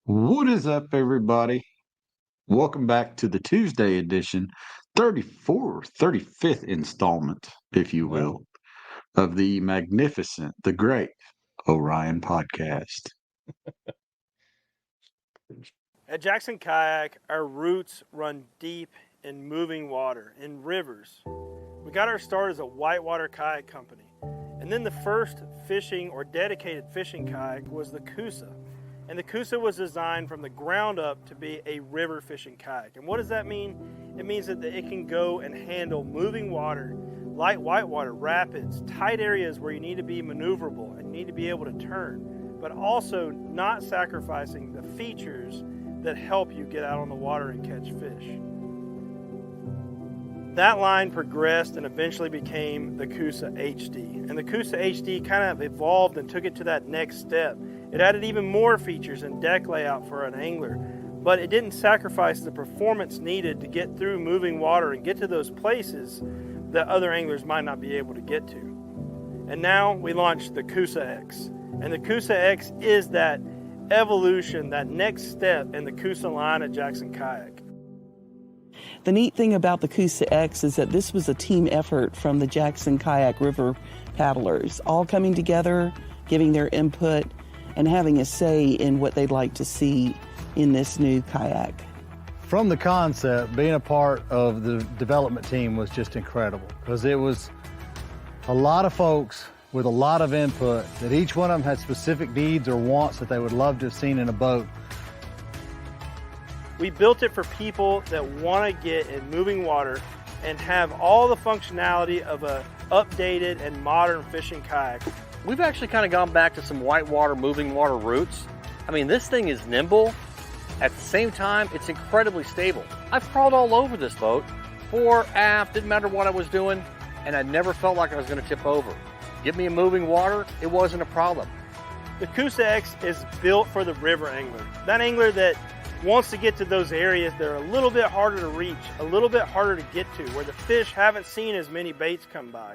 What is up, everybody? Welcome back to the Tuesday edition, 35th installment, if you Yeah. will, of the magnificent, the great Orion Podcast. At Jackson Kayak, our roots run deep in moving water, in rivers. We got our start as a whitewater kayak company. And then the first fishing or dedicated fishing kayak was the Coosa. And the Coosa was designed from the ground up to be a river fishing kayak. And what does that mean? It means that it can go and handle moving water, light whitewater, rapids, tight areas where you need to be maneuverable and need to be able to turn, but also not sacrificing the features that help you get out on the water and catch fish. That line progressed and eventually became the Coosa HD. And the Coosa HD kind of evolved and took it to that next step. It added even more features and deck layout for an angler, but it didn't sacrifice the performance needed to get through moving water and get to those places that other anglers might not be able to get to. And now we launched the Coosa X. And the Coosa X is that evolution, that next step in the Coosa line at Jackson Kayak. The neat thing about the Coosa X is that this was a team effort from the Jackson Kayak River paddlers, all coming together, giving their input, and having a say in what they'd like to see in this new kayak. From the concept, being a part of the development team was just incredible because it was a lot of folks with a lot of input that each one of them had specific needs or wants that they would love to have seen in a boat. We built it for people that want to get in moving water and have all the functionality of a updated and modern fishing kayak. We've actually kind of gone back to some whitewater, moving water roots. I mean, this thing is nimble. At the same time, it's incredibly stable. I've crawled all over this boat, fore, aft, didn't matter what I was doing, and I never felt like I was going to tip over. Give me a moving water, it wasn't a problem. The Coosa X is built for the river angler. That angler that wants to get to those areas that are a little bit harder to reach, a little bit harder to get to, where the fish haven't seen as many baits come by.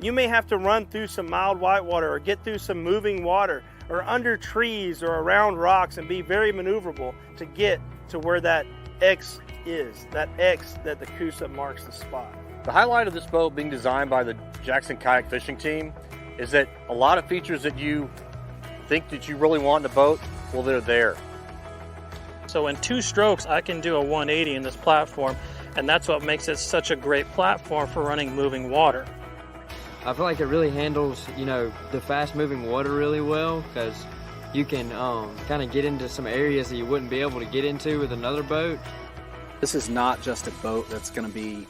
You may have to run through some mild whitewater or get through some moving water or under trees or around rocks and be very maneuverable to get to where that X is, that X that the Coosa marks the spot. The highlight of this boat being designed by the Jackson Kayak fishing team is that a lot of features that you think that you really want in a boat, well, they're there. So in 2 strokes, I can do a 180 in this platform, and that's what makes it such a great platform for running moving water. I feel like it really handles, the fast-moving water really well because you can kind of get into some areas that you wouldn't be able to get into with another boat. This is not just a boat that's going to be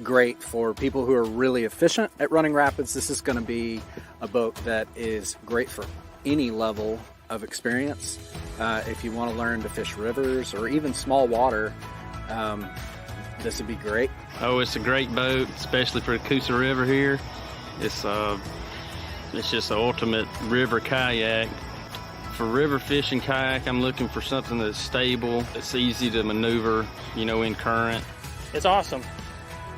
great for people who are really efficient at running rapids. This is going to be a boat that is great for any level of experience. If you want to learn to fish rivers or even small water, this would be great. Oh, it's a great boat, especially for the Coosa River here. It's just the ultimate river kayak. For river fishing kayak, I'm looking for something that's stable, that's easy to maneuver, in current. It's awesome.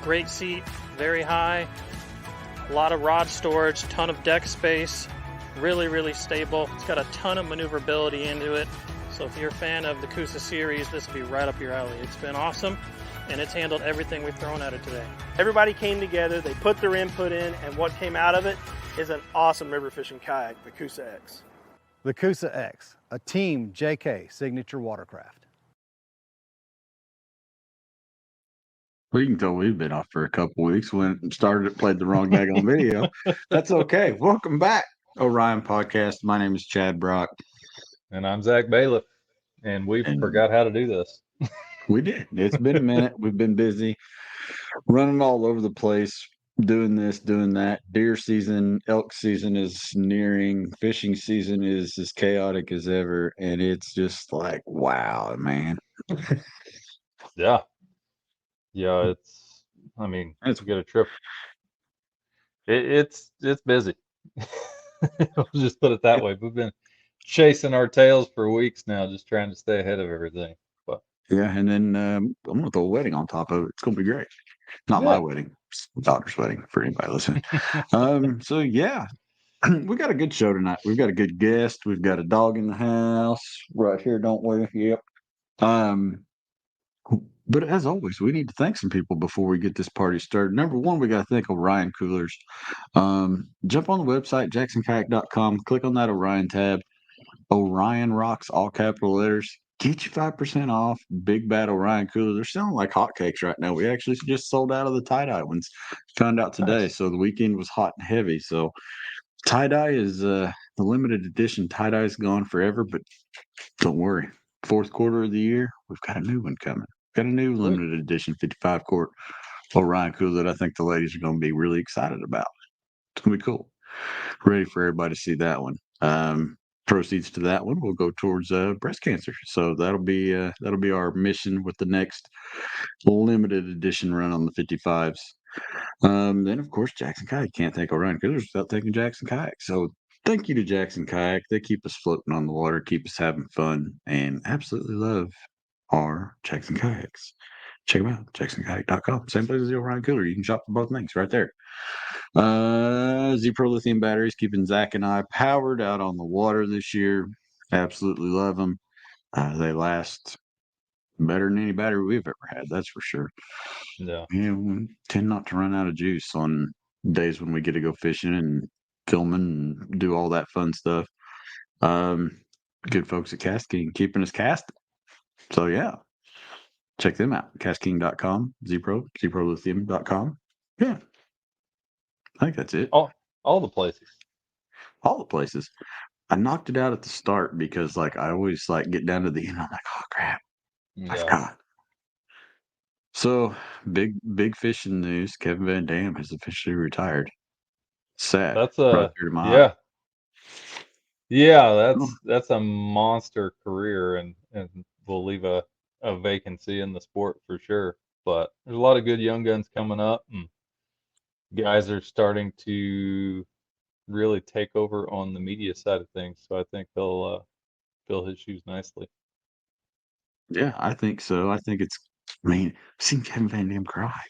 Great seat, very high, a lot of rod storage, ton of deck space, really, really stable. It's got a ton of maneuverability into it. So if you're a fan of the Coosa series, this will be right up your alley. It's been awesome, and it's handled everything we've thrown at it today. Everybody came together, they put their input in, and what came out of it is an awesome river fishing kayak, the Coosa X. The Coosa X, a Team JK signature watercraft. Well, you can tell we've been off for a couple weeks. Went and played the wrong daggone video. That's okay. Welcome back, Orion Podcast. My name is Chad Brock. And I'm Zach Bailiff, and we forgot how to do this. We did. It's been a minute. We've been busy running all over the place, doing this, doing that. Deer season, elk season is nearing. Fishing season is as chaotic as ever. And it's just like, wow, man. Yeah. Yeah, let's get a trip. It's busy. I'll just put it that way. We've been chasing our tails for weeks now, just trying to stay ahead of everything. But yeah, and then I'm gonna throw a wedding on top of it. It's gonna be great. Not my wedding, it's my daughter's wedding for anybody listening. So yeah, We got a good show tonight. We've got a good guest. We've got a dog in the house right here, don't we? Yep. Um, but as always, we need to thank some people before we get this party started. Number one, we got to thank Orion Coolers. Jump on the website, jacksonkayak.com, click on that Orion tab. Orion Rocks, all capital letters. Get you 5% off. Big Bad Orion Cooler. They're selling like hotcakes right now. We actually just sold out of the tie-dye ones. Found out today. Nice. So the weekend was hot and heavy. So tie-dye is the limited edition. Tie-dye is gone forever, but don't worry. Fourth quarter of the year, we've got a new one coming. Got a new limited edition 55 quart Orion Cooler that I think the ladies are going to be really excited about. It's going to be cool. Ready for everybody to see that one. Proceeds to that one will go towards breast cancer. So that'll be our mission with the next limited edition run on the 55s. Then of course Jackson Kayak. Can't thank Orion Coolers without thanking Jackson Kayak. So thank you to Jackson Kayak. They keep us floating on the water, keep us having fun, and absolutely love our Jackson Kayaks. Check them out, jacksonkayak.com. Same place as the Orion Cooler. You can shop for both things right there. Z-Pro lithium batteries keeping Zach and I powered out on the water this year. Absolutely love them. They last better than any battery we've ever had, that's for sure. Yeah. We tend not to run out of juice on days when we get to go fishing and filming and do all that fun stuff. Good folks at Cast King keeping us casting. So yeah, check them out. CastKing.com, ZProlithium.com. Yeah. I think that's it. All the places. All the places. I knocked it out at the start because I always get down to the end. I'm like, oh crap, I forgot. So big fishing news. Kevin Van Dam has officially retired. Sad. That's right here to my that's a monster career, and will leave a vacancy in the sport for sure. But there's a lot of good young guns coming up, and guys are starting to really take over on the media side of things. So I think they'll fill his shoes nicely. Yeah, I think so. I think I've seen Kevin Van Dam cry.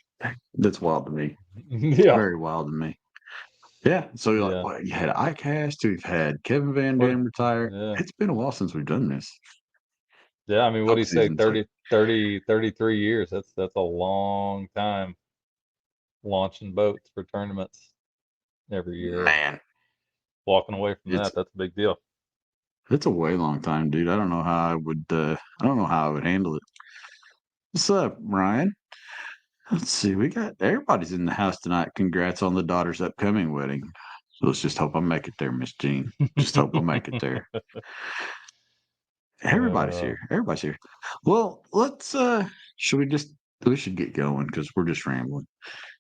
That's wild to me. Yeah. Very wild to me. Yeah. So you're like, what? You had ICAST, we've had Kevin Van Dam retire. Yeah. It's been a while since we've done this. Yeah, I mean, what do you say? 33 years. That's a long time launching boats for tournaments every year. Man. Walking away from that's a big deal. It's a way long time, dude. I don't know how I would handle it. What's up, Ryan? Let's see. We got everybody's in the house tonight. Congrats on the daughter's upcoming wedding. So let's just hope I make it there, Miss Jean. Just hope I make it there. Everybody's here. Everybody's here. Well, let's we should get going because we're just rambling.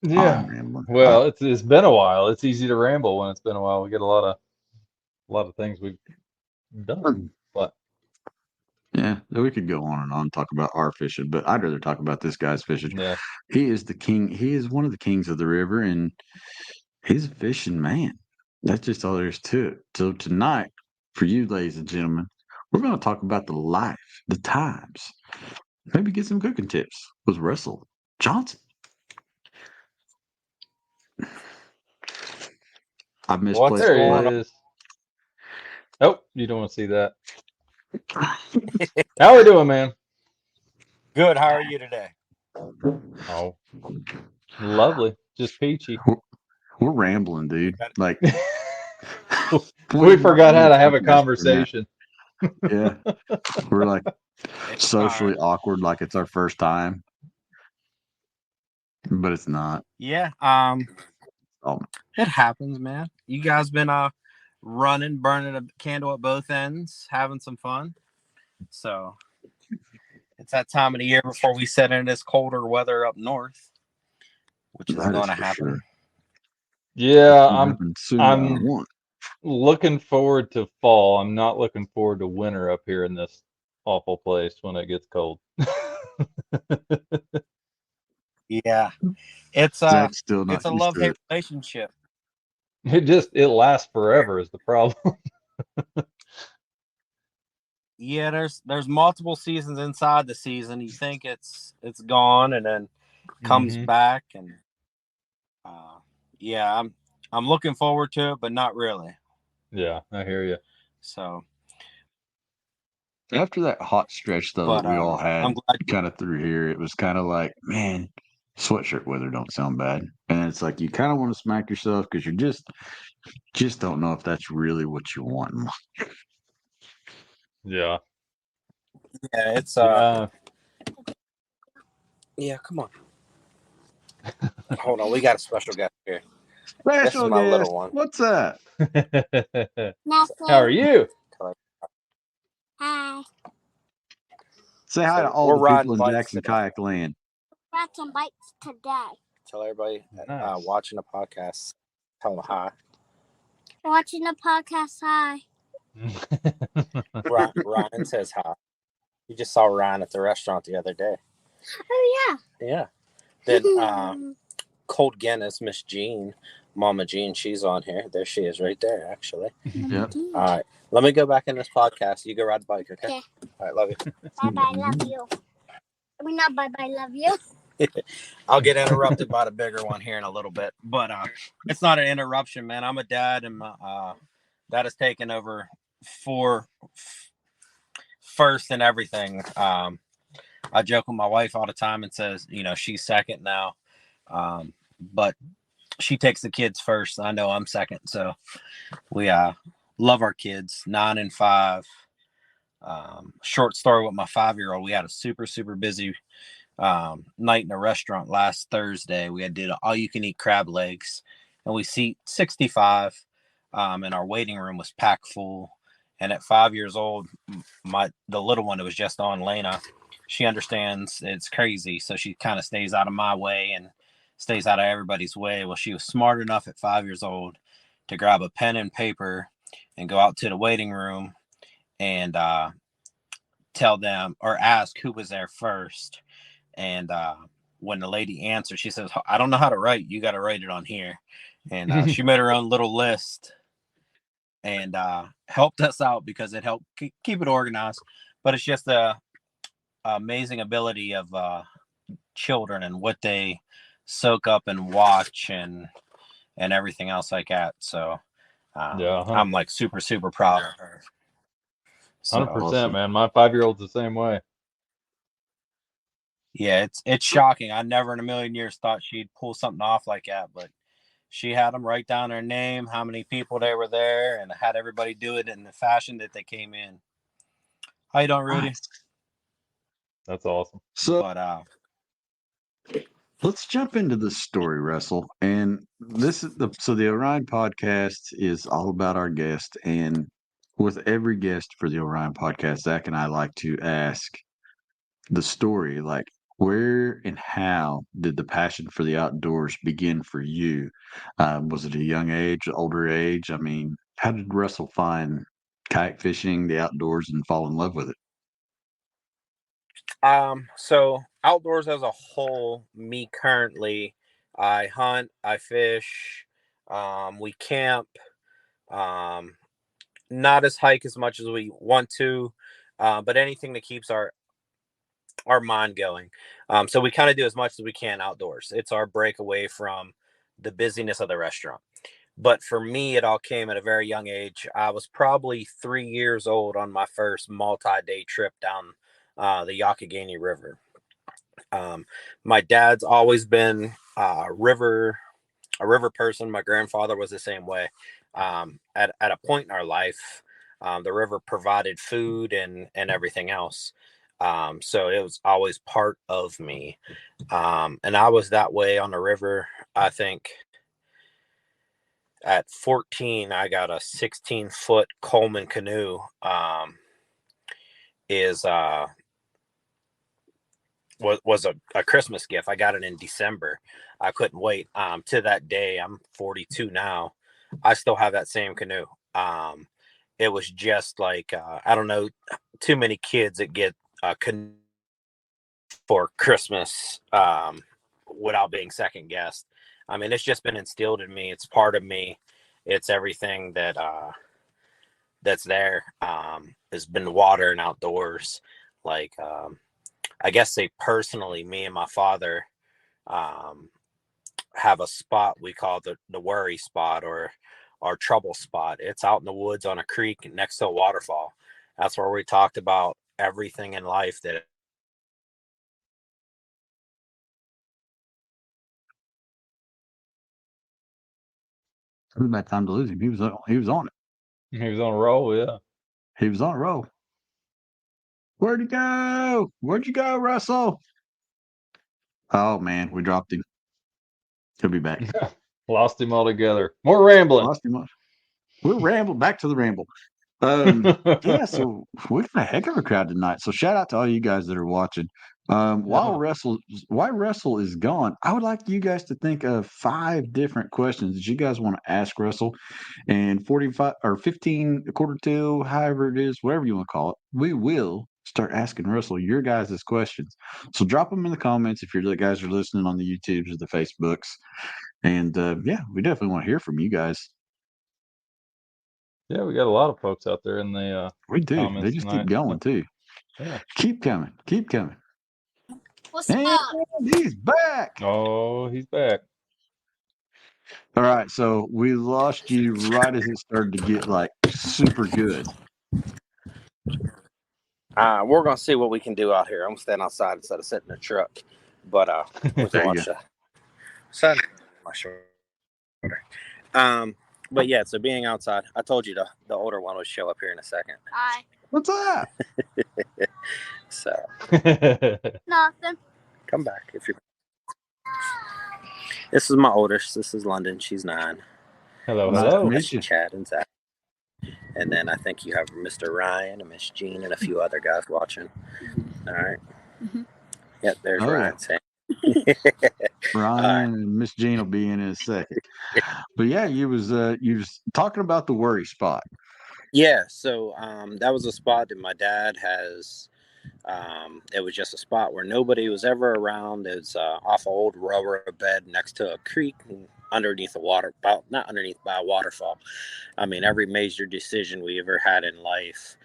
Yeah. Rambling. Well, it's been a while. It's easy to ramble when it's been a while. We get a lot of things we've done. But yeah, we could go on and on, talk about our fishing, but I'd rather talk about this guy's fishing. Yeah. He is the king. He is one of the kings of the river, and he's a fishing man. That's just all there is to it. So tonight, for you, ladies and gentlemen, we're going to talk about the life, the times, maybe get some cooking tips with Russell Johnson. I've misplaced there is. Oh, you don't want to see that. How we doing, man? Good. How are you today? Oh, lovely. Just peachy. We're rambling, dude. Like we forgot how to have a conversation. Yeah, we're like socially awkward, like it's our first time, but it's not. Yeah. It happens, man. You guys been running, burning a candle at both ends, having some fun. So it's that time of the year before we set into this colder weather up north, which is going to happen. Sure. Yeah, I'm looking forward to fall. I'm not looking forward to winter up here in this awful place when it gets cold. Yeah, it's a love-hate relationship. It lasts forever is the problem. Yeah, there's multiple seasons inside the season. You think it's gone, and then comes back, and yeah, I'm looking forward to it, but not really. Yeah, I hear you. So, After that hot stretch though but that we all had I'm glad. kind of through here, it was kind of like, man, sweatshirt weather don't sound bad. And it's like you kind of want to smack yourself because you're just don't know if that's really what you want. Yeah. Yeah, it's Yeah. Yeah, come on. Hold on, we got a special guest here. This is Special my guest. little one. What's that? How are you? Hi. Say hi to So all we're the riding people in bikes Jackson today. Kayak Land. Riding some bikes today. Tell everybody Nice. watching the podcast. Tell them hi. Watching the podcast. Hi. Ryan says hi. You just saw Ryan at the restaurant the other day. Oh Yeah. Then Cold Guinness, Miss Jean, Mama Jean, she's on here. There she is right there, actually. Yep. All right. Let me go back in this podcast. You go ride the bike, okay? Okay. All right, love you. Bye-bye, love you. I mean, not bye-bye, love you. I'll get interrupted by the bigger one here in a little bit, but it's not an interruption, man. I'm a dad, and my dad has taken over for first and everything. I joke with my wife all the time and says, she's second now, but she takes the kids first. I know I'm second, so we love our kids. 9 and 5. Short story with my 5-year-old. We had a super busy night in a restaurant last Thursday. We had did all-you-can-eat crab legs, and we seat 65, and our waiting room was packed full. And at 5 years old, the little one that was just on, Lena, she understands it's crazy, so she kind of stays out of my way and stays out of everybody's way. Well, she was smart enough at 5 years old to grab a pen and paper and go out to the waiting room and tell them or ask who was there first. And when the lady answered, she says, I don't know how to write. You got to write it on here. And she made her own little list and helped us out because it helped keep it organized. But it's just the amazing ability of children and what they soak up and watch and everything else like that. So Yeah, I'm like super proud of her. 100%, man. My 5-year-old's the same way. Yeah, it's shocking. I never in a million years thought she'd pull something off like that, but she had them write down their name, how many people they were there, and had everybody do it in the fashion that they came in. How you doing, Rudy? Nice. That's awesome. So But let's jump into the story, Russell. And this is the Orion podcast is all about our guest. And with every guest for the Orion podcast, Zach and I like to ask the story, like where and how did the passion for the outdoors begin for you? Was it a young age, older age? I mean, how did Russell find kayak fishing, the outdoors, and fall in love with it? so outdoors as a whole, me currently, I hunt, I fish, we camp, not as hike as much as we want to, but anything that keeps our mind going. So we kind of do as much as we can outdoors. It's our break away from the busyness of the restaurant. But for me, it all came at a very young age. I was probably 3 years old on my first multi-day trip down the Youghiogheny River. My dad's always been a river person. My grandfather was the same way. At a point in our life, the river provided food and everything else. So it was always part of me. And I was that way on the river. I think at 14, I got a 16-foot Coleman canoe. Was a Christmas gift. I got it in December. I couldn't wait. To that day, I'm 42 now. I still have that same canoe. It was just like, I don't know, too many kids that get a canoe for Christmas without being second guessed. I mean, it's just been instilled in me. It's part of me. It's everything that that's there. Has been water and outdoors. Like, I guess personally, me and my father have a spot we call the worry spot, or our trouble spot. It's out in the woods on a creek next to a waterfall. That's where we talked about everything in life that It was a bad time to lose him. He was on it. He was on a roll, yeah. He was on a roll. Where'd he go? Where'd you go, Russell? Oh man, we dropped him. He'll be back. Lost him altogether. More rambling. Lost him. We'll ramble back to the ramble. Yeah, so we got a heck of a crowd tonight. So shout out to all you guys that are watching. While Russell is gone, I would like you guys to think of 5 different questions that you guys want to ask Russell, and 45 or 15, a quarter to, however it is, whatever you want to call it. We will start asking Russell your guys' questions. So drop them in the comments if the guys are listening on the YouTubes or the Facebooks. And yeah, we definitely want to hear from you guys. Yeah, we got a lot of folks out there in the We do. comments They just tonight. keep going too. Yeah. Keep coming. Keep coming. What's And up? he's back. Oh, he's back. All right, so we lost you right as it started to get like super good. we're gonna see what we can do out here. I'm gonna stand outside instead of sitting in the truck. But we There can you watch sun my shoulder. But yeah, so being outside, I told you the older one would show up here in a second. Hi. What's up? So Nothing. come back if you're. This is my oldest. This is London. She's 9. Hello, Nice hello. to meet That's you. Chad and Zach. And then I think you have Mr. Ryan and Miss Jean and a few other guys watching. All right. Mhm. Yep, there's Oh, Ryan saying. Ryan and Miss Jean will be in a second. But yeah, you was talking about the worry spot. Yeah, so that was a spot that my dad has. It was just a spot where nobody was ever around. It's off an old railroad bed next to a creek underneath a not underneath, by a waterfall. I mean, every major decision we ever had in life,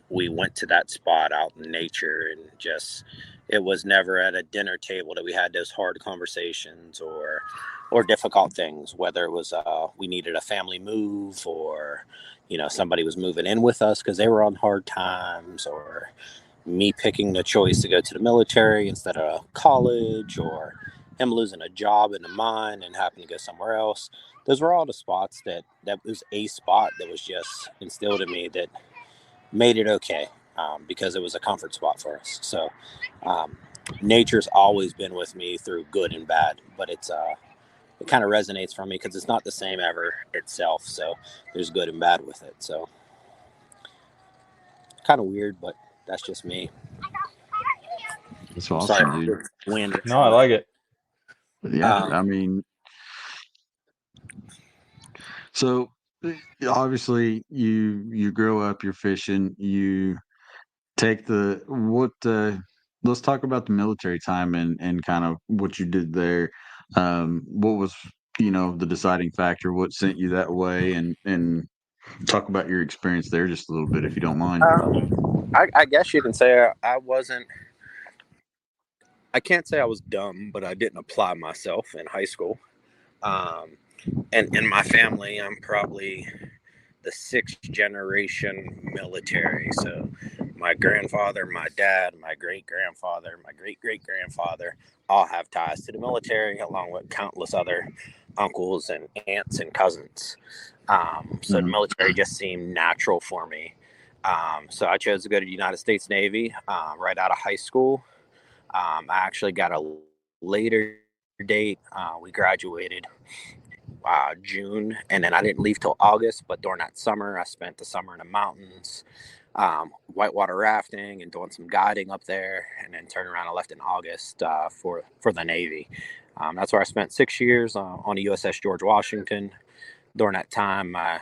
we went to that spot out in nature, and just, it was never at a dinner table that we had those hard conversations or difficult things, whether it was we needed a family move, or somebody was moving in with us because they were on hard times, or me picking the choice to go to the military instead of college, or him losing a job in the mine and having to go somewhere else. Those were all the spots that was a spot that was just instilled in me that made it okay, because it was a comfort spot for us. So nature's always been with me through good and bad, but it kind of resonates for me because it's not the same ever itself. So there's good and bad with it. So kind of weird, but that's just me. That's awesome, dude. Wind. No, I like it. Yeah, I mean, so obviously you grow up, you're fishing, you take let's talk about the military time and kind of what you did there. What was, the deciding factor? What sent you that way? And talk about your experience there just a little bit, if you don't mind. I guess you can say I can't say I was dumb, but I didn't apply myself in high school. And in my family, I'm probably the 6th generation military. So my grandfather, my dad, my great-grandfather, my great-great-grandfather all have ties to the military, along with countless other uncles and aunts and cousins. So the military just seemed natural for me. So I chose to go to the United States Navy right out of high school. I actually got a later date. We graduated June, and then I didn't leave till August. But during that summer, I spent the summer in the mountains, whitewater rafting and doing some guiding up there, and then turned around and left in August for the Navy. That's where I spent 6 years on the USS George Washington. During that time, I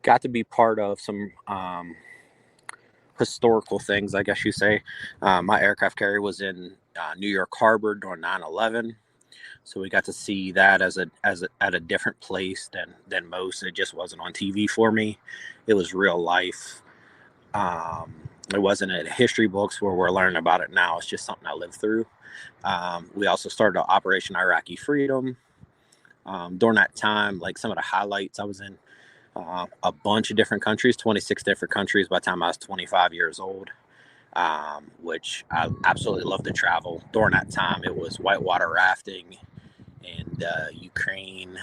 got to be part of some historical things, I guess you say. My aircraft carrier was in New York Harbor during 9/11, so we got to see that at a different place than most. It just wasn't on TV for me. It was real life. It wasn't in history books where we're learning about it now. It's just something I lived through. We also started Operation Iraqi Freedom. During that time, like some of the highlights, I was in a bunch of different countries, 26 different countries by the time I was 25 years old, which I absolutely love to travel. During that time, it was whitewater rafting in Ukraine.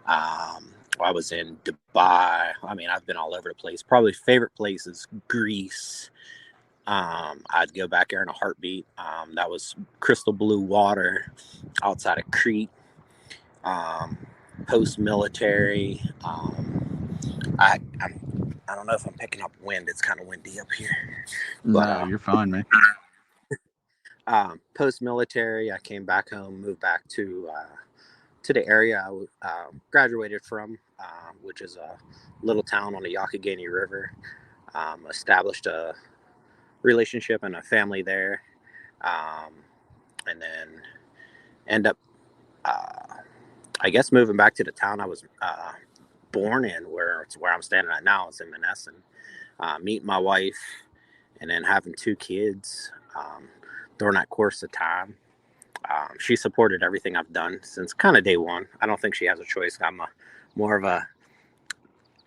I was in Dubai. I mean, I've been all over the place. Probably favorite place is Greece. I'd go back there in a heartbeat. That was crystal blue water outside of Crete. Post-military. I don't know if I'm picking up wind. It's kind of windy up here. But, no, you're fine, man. Post-military, I came back home, moved back to the area I graduated from, which is a little town on the Youghiogheny River. Established a relationship and a family there, and then end up, I guess, moving back to the town I was born in, where I'm standing at now. It's in Menneson. Meeting my wife, and then having 2 kids during that course of time. She supported everything I've done since kind of day one. I don't think she has a choice. I'm more of a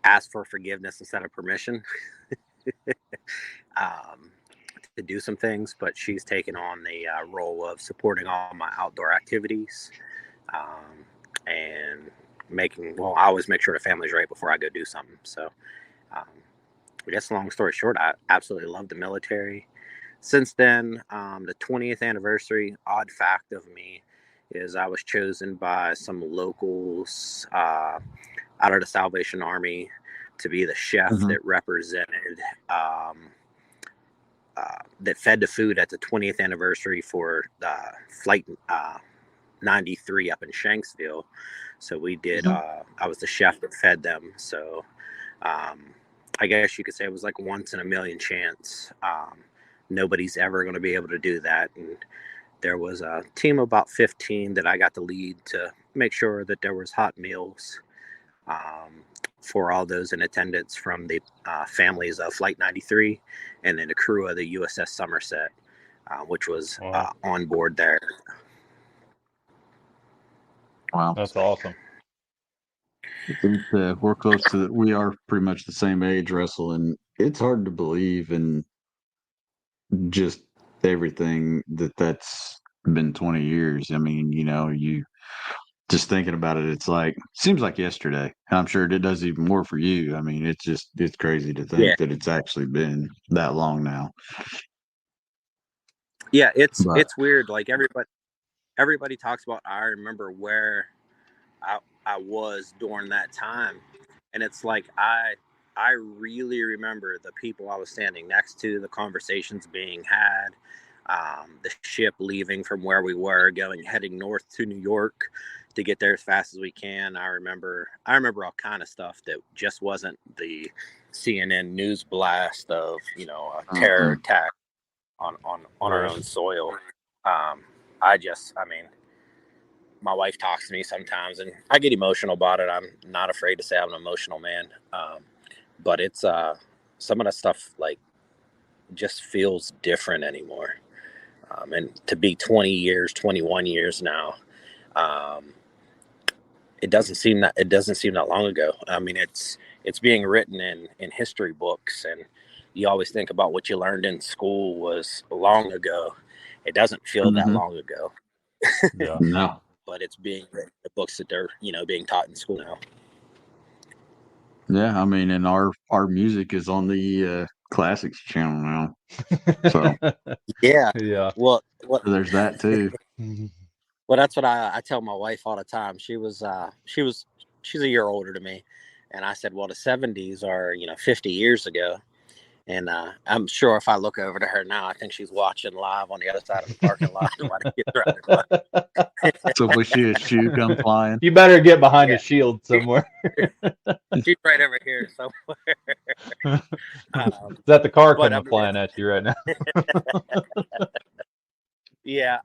ask for forgiveness instead of permission to do some things, but she's taken on the role of supporting all my outdoor activities and I always make sure the family's right before I go do something. So I guess long story short, I absolutely love the military. Since then, the 20th anniversary, odd fact of me is I was chosen by some locals out of the Salvation Army to be the chef that represented, that fed the food at the 20th anniversary for Flight 93 up in Shanksville. So we did, I was the chef that fed them. So I guess you could say it was like once in a million chance. Nobody's ever going to be able to do that. And there was a team of about 15 that I got to lead to make sure that there was hot meals for all those in attendance from the families of Flight 93 and then the crew of the USS Somerset, which was on board there. Wow. That's awesome. We're close to, we are pretty much the same age, Russell, and it's hard to believe in just everything that's been 20 years. I mean, you just thinking about it, it's like, seems like yesterday. And I'm sure it does even more for you. I mean, it's crazy to think that it's actually been that long now. Yeah, it's weird. Like everybody talks about, I remember where I was during that time. And it's like, I really remember the people I was standing next to, the conversations being had, the ship leaving from where we were heading north to New York to get there as fast as we can. I remember all kind of stuff that just wasn't the CNN news blast of, a terror attack on our own soil. My wife talks to me sometimes and I get emotional about it. I'm not afraid to say I'm an emotional man. But it's some of the stuff like just feels different anymore. And to be 21 years now, it doesn't seem that long ago. I mean, it's being written in history books, and you always think about what you learned in school was long ago. It doesn't feel that long ago. Yeah. No. But it's being written in the books that they're, being taught in school now. Yeah, I mean, and our music is on the classics channel now. So yeah. Well, there's that too. Well, that's what I tell my wife all the time. She's a year older than me, and I said, well, the 70s are 50 years ago. And I'm sure if I look over to her now, I think she's watching live on the other side of the parking lot. So if we see a shoe come flying, you better get behind a shield somewhere. She's right over here somewhere. Is that the car coming flying at you right now? Yeah.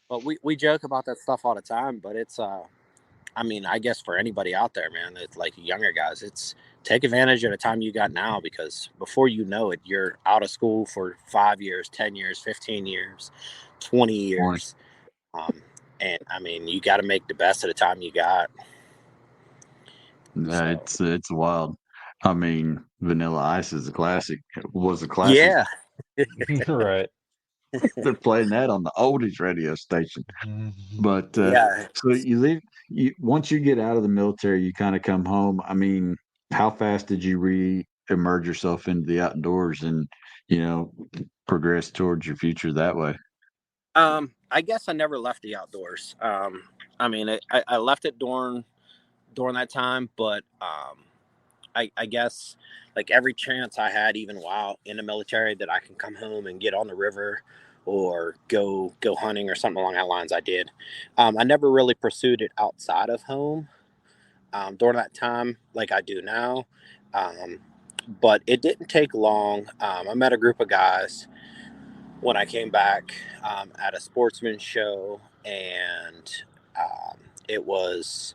But we joke about that stuff all the time, but it's I guess for anybody out there, man, it's like younger guys, it's take advantage of the time you got now, because before you know it, you're out of school for 5 years, 10 years, 15 years, 20 years. And I mean, you got to make the best of the time you got. It's wild. I mean, Vanilla Ice is a classic. Was a classic. Yeah. Right. They're playing that on the oldies radio station. But Yeah. so you leave. Once you get out of the military, you kind of come home. I mean, how fast did you re-emerge yourself into the outdoors and progress towards your future that way? I guess I never left the outdoors. I mean, I left it during that time, but I guess like every chance I had, even while in the military, that I can come home and get on the river or go hunting or something along that lines, I did. I never really pursued it outside of home during that time like I do now. But it didn't take long. I met a group of guys when I came back at a sportsman show, and it was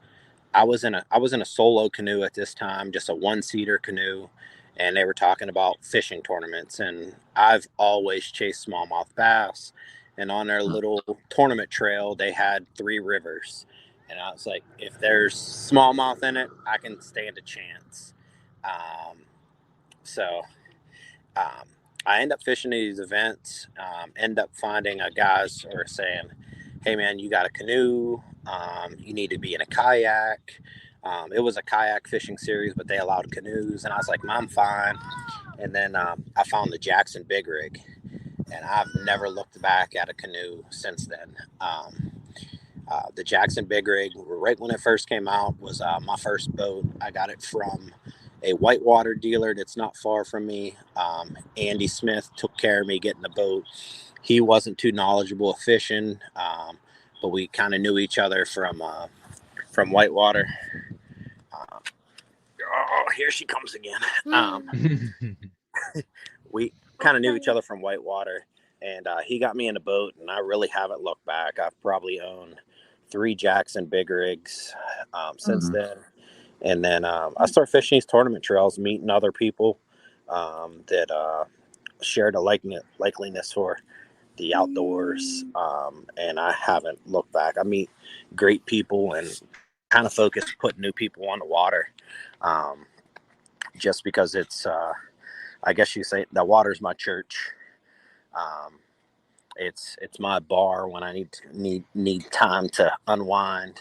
I was in a solo canoe at this time, just a one-seater canoe, and they were talking about fishing tournaments, and I've always chased smallmouth bass, and on their little tournament trail they had 3 rivers, and I was like, if there's smallmouth in it, I can stand a chance. So I end up fishing these events, end up finding guys who are saying, hey man, you got a canoe, you need to be in a kayak. It was a kayak fishing series, but they allowed canoes, and I was like, I'm fine. And then I found the Jackson Big Rig, and I've never looked back at a canoe since then. The Jackson Big Rig, right when it first came out, was my first boat. I got it from a whitewater dealer that's not far from me. Andy Smith took care of me getting the boat. He wasn't too knowledgeable of fishing, but we kind of knew each other from whitewater. Here she comes again. We kind of knew each other from whitewater, and he got me in a boat, and I really haven't looked back. I've probably owned 3 Jackson Big Rigs since then. And then I started fishing these tournament trails, meeting other people that shared a likeliness for the outdoors. And I haven't looked back. I meet great people and kind of focus putting new people on the water, just because it's, I guess you say, the water's my church. It's my bar when I need time to unwind.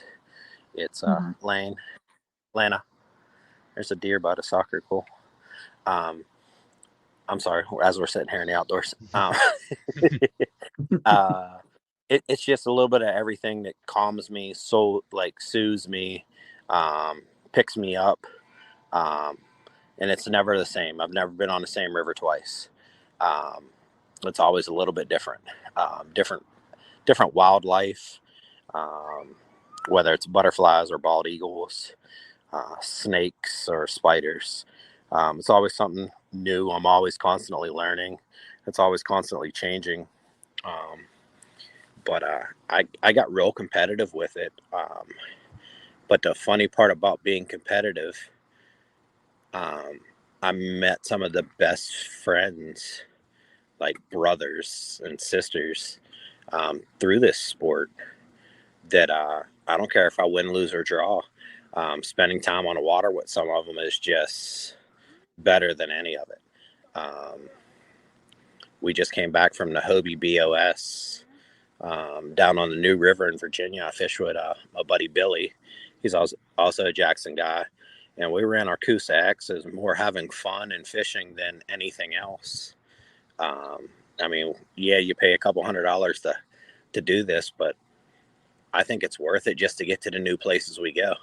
It's Lana, there's a deer by the soccer goal. I'm sorry, as we're sitting here in the outdoors. It's just a little bit of everything that calms me, soothes me, picks me up, and it's never the same. I've never been on the same river twice. It's always a little bit different, different wildlife, whether it's butterflies or bald eagles, snakes or spiders. It's always something new. I'm always constantly learning. It's always constantly changing. But I got real competitive with it. But the funny part about being competitive, I met some of the best friends, like brothers and sisters, through this sport that I don't care if I win, lose, or draw. Spending time on the water with some of them is just better than any of it. We just came back from the Hobie BOS down on the New River in Virginia. I fished with my buddy Billy. He's also a Jackson guy. And we ran our Coosa X's, more having fun and fishing than anything else. I mean, yeah, you pay a couple $100 to do this, but I think it's worth it just to get to the new places we go.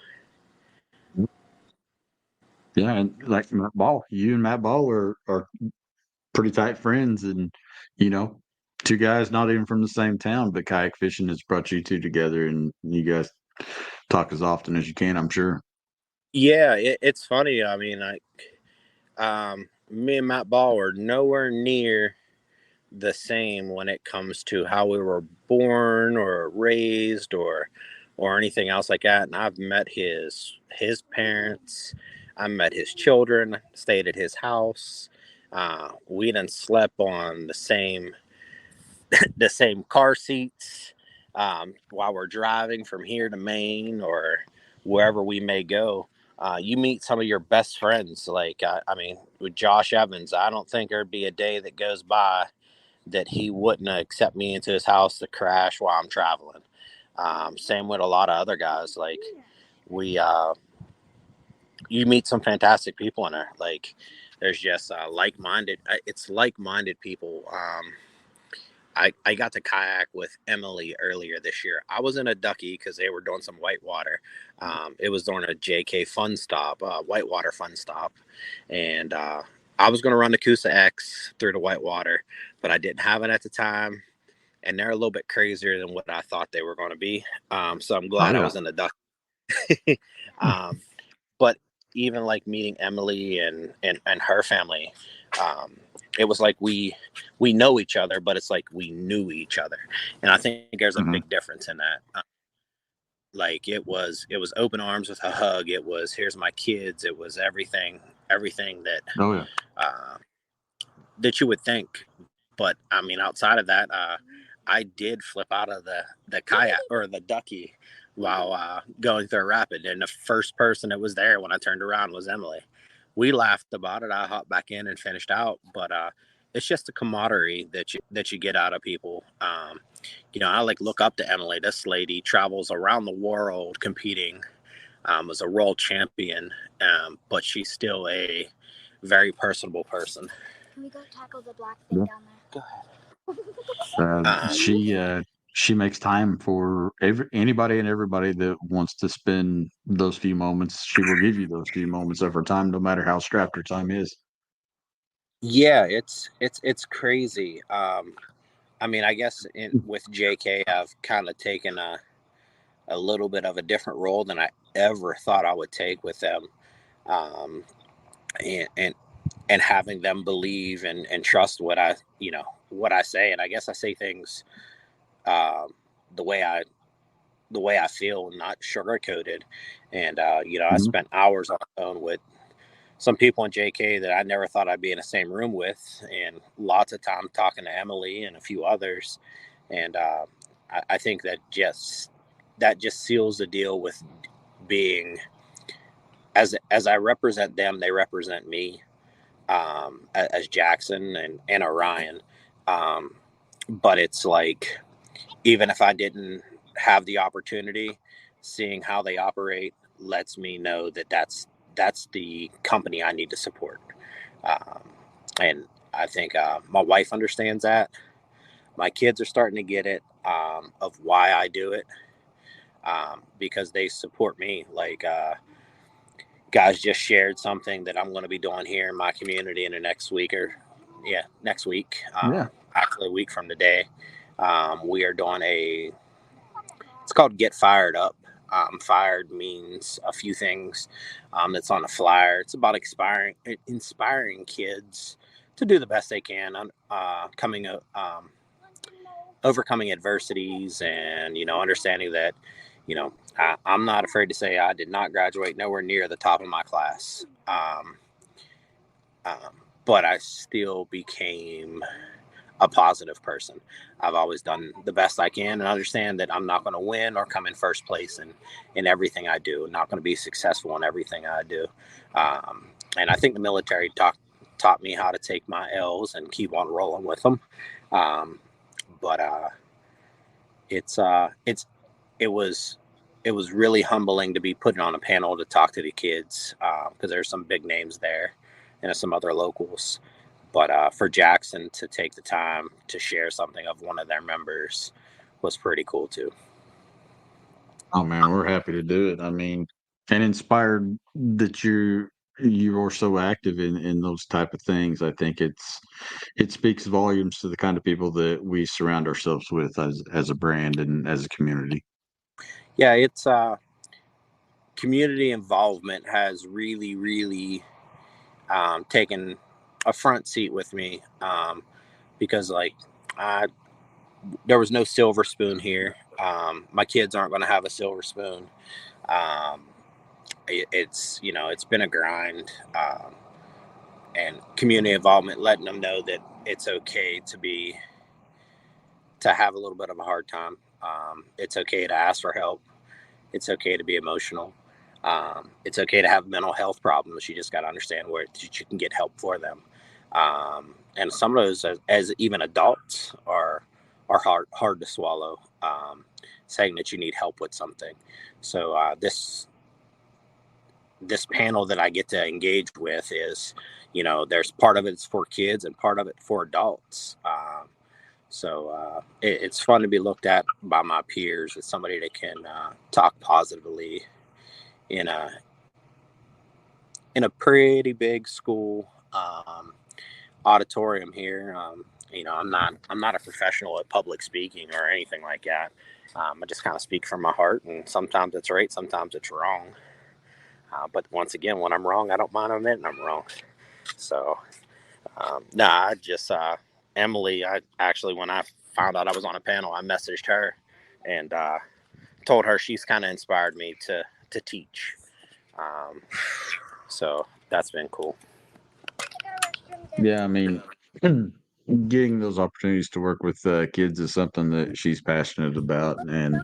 Yeah, and like Matt Ball, you and Matt Ball are pretty tight friends, and 2 guys not even from the same town, but kayak fishing has brought you 2 together, and you guys talk as often as you can, I'm sure. Yeah, it's funny. I mean, me and Matt Ball are nowhere near the same when it comes to how we were born or raised or anything else like that. And I've met his parents. I met his children, stayed at his house. We done slept on the same car seats. while we're driving from here to Maine or wherever we may go, you meet some of your best friends. Like, I mean, with Josh Evans, I don't think there'd be a day that goes by that he wouldn't accept me into his house to crash while I'm traveling. Same with a lot of other guys. Like, you meet some fantastic people in there. Like, there's just it's like-minded people. I got to kayak with Emily earlier this year. I was in a ducky because they were doing some whitewater. It was during a JK fun stop, whitewater fun stop. And I was going to run the Coosa X through the whitewater, but I didn't have it at the time. And they're a little bit crazier than what I thought they were going to be. So I'm glad I was in the ducky. But even like meeting Emily and her family, it was like we know each other, but it's like we knew each other. And I think there's a big difference in that. Like it was open arms with a hug. It was, here's my kids. It was everything that, that you would think. But I mean, outside of that, I did flip out of the kayak or the ducky while going through a rapid. And the first person that was there when I turned around was Emily. We laughed about it. I hopped back in and finished out, but it's just a camaraderie that you get out of people. I like look up to Emily. This lady travels around the world competing, as a world champion, but she's still a very personable person. Can we go tackle the black thing down there? Go ahead. She makes time for anybody and everybody that wants to spend those few moments. She will give you those few moments of her time, no matter how strapped her time is. Yeah, it's crazy. I mean, I guess with JK, I've kind of taken a little bit of a different role than I ever thought I would take with them, and having them believe and trust what I say. And I guess I say things the way I feel, not sugarcoated. And I spent hours on the phone with some people in JK that I never thought I'd be in the same room with, and lots of time talking to Emily and a few others. And I think that just seals the deal with being, as I represent them, they represent me, as Jackson and Orion. But it's like, even if I didn't have the opportunity, seeing how they operate lets me know that that's the company I need to support. And I think my wife understands that. My kids are starting to get it, of why I do it, because they support me. Like, guys just shared something that I'm going to be doing here in my community in the next week. Actually a week from today. We are doing it's called Get Fired Up. Fired means a few things. That's on a flyer. It's about inspiring kids to do the best they can on overcoming adversities, and understanding that I'm not afraid to say I did not graduate nowhere near the top of my class, but I still became a positive person. I've always done the best I can, and understand that I'm not going to win or come in first place in everything I do. I'm not going to be successful in everything I do. And I think the military taught me how to take my L's and keep on rolling with them. But it was really humbling to be put on a panel to talk to the kids, because there's some big names there and some other locals. But for Jackson to take the time to share something of one of their members was pretty cool too. Oh man, we're happy to do it. I mean, and inspired that you are so active in those type of things. I think it speaks volumes to the kind of people that we surround ourselves with as a brand and as a community. Yeah, it's community involvement has really, really taken a front seat with me, because there was no silver spoon here. My kids aren't going to have a silver spoon. It's been a grind, and community involvement, letting them know that it's okay to have a little bit of a hard time. It's okay to ask for help. It's okay to be emotional. It's okay to have mental health problems. You just got to understand where you can get help for them. And some of those, as even adults, are hard to swallow. Saying that you need help with something. So this panel that I get to engage with is, there's part of it's for kids and part of it for adults. So it's fun to be looked at by my peers as somebody that can talk positively in a pretty big school auditorium here. I'm not a professional at public speaking or anything like that. I just kind of speak from my heart, and sometimes it's right, sometimes it's wrong. But once again, when I'm wrong, I don't mind admitting I'm wrong. So, Emily, when I found out I was on a panel, I messaged her and told her she's kind of inspired me to teach. So that's been cool. Yeah, I mean, getting those opportunities to work with kids is something that she's passionate about, and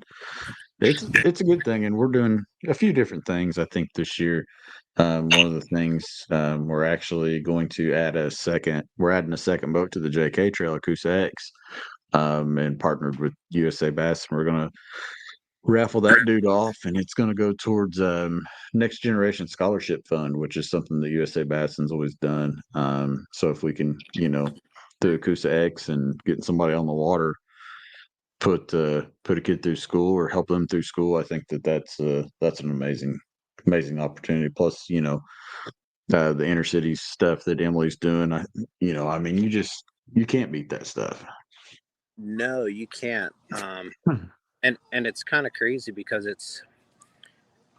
it's a good thing. And we're doing a few different things, I think, this year. One of the things, we're actually going to add we're adding a second boat to the JK Trail at Coosa X, and partnered with USA Bass. And we're going to raffle that dude off, and it's going to go towards Next Generation Scholarship Fund, which is something that USA Basson's always done. So if we can, do a Coosa X and getting somebody on the water, put a kid through school or help them through school, I think that's an amazing opportunity. Plus, the inner city stuff that Emily's doing, you can't beat that stuff. No, you can't. And it's kind of crazy because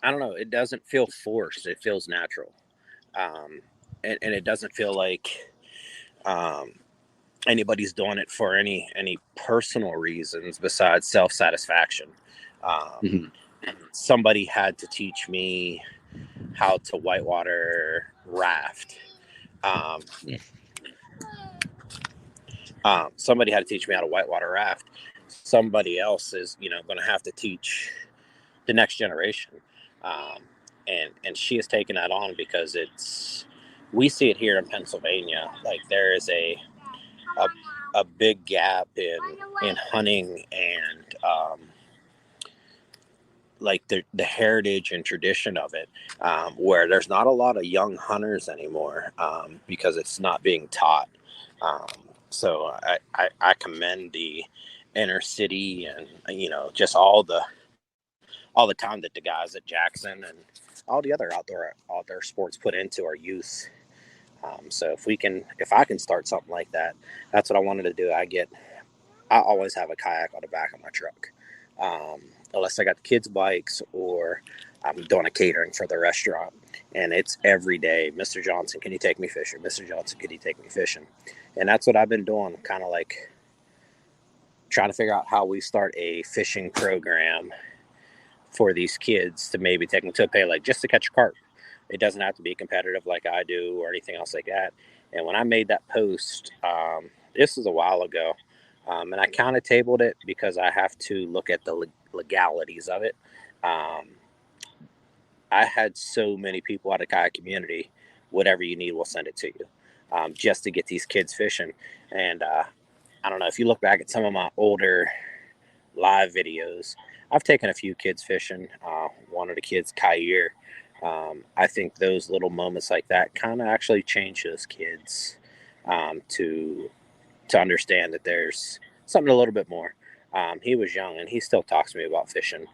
I don't know, it doesn't feel forced. It feels natural. And it doesn't feel like anybody's doing it for any personal reasons besides self-satisfaction. Somebody had to teach me how to whitewater raft. Somebody had to teach me how to whitewater raft. Somebody else is, going to have to teach the next generation. And she has taken that on because we see it here in Pennsylvania. Like there is a big gap in hunting and like the heritage and tradition of it, where there's not a lot of young hunters anymore because it's not being taught. So I commend the inner city and just all the time that the guys at Jackson and all the other outdoor sports put into our youth. So if I can start something like that, that's what I wanted to do. I always have a kayak on the back of my truck, unless I got the kids' bikes or I'm doing a catering for the restaurant, and it's every day. Mr. Johnson, can you take me fishing? Mr. Johnson, can you take me fishing? And that's what I've been doing, kind of like trying to figure out how we start a fishing program for these kids to maybe take them to a pay, like just to catch a carp. It doesn't have to be competitive like I do or anything else like that. And when I made that post, this was a while ago, and I kind of tabled it because I have to look at the legalities of it. I had so many people out of kayak community, whatever you need, we'll send it to you, just to get these kids fishing. And I don't know, if you look back at some of my older live videos, I've taken a few kids fishing. One of the kids, Kayak, I think those little moments like that kind of actually change those kids to understand that there's something a little bit more. He was young and he still talks to me about fishing.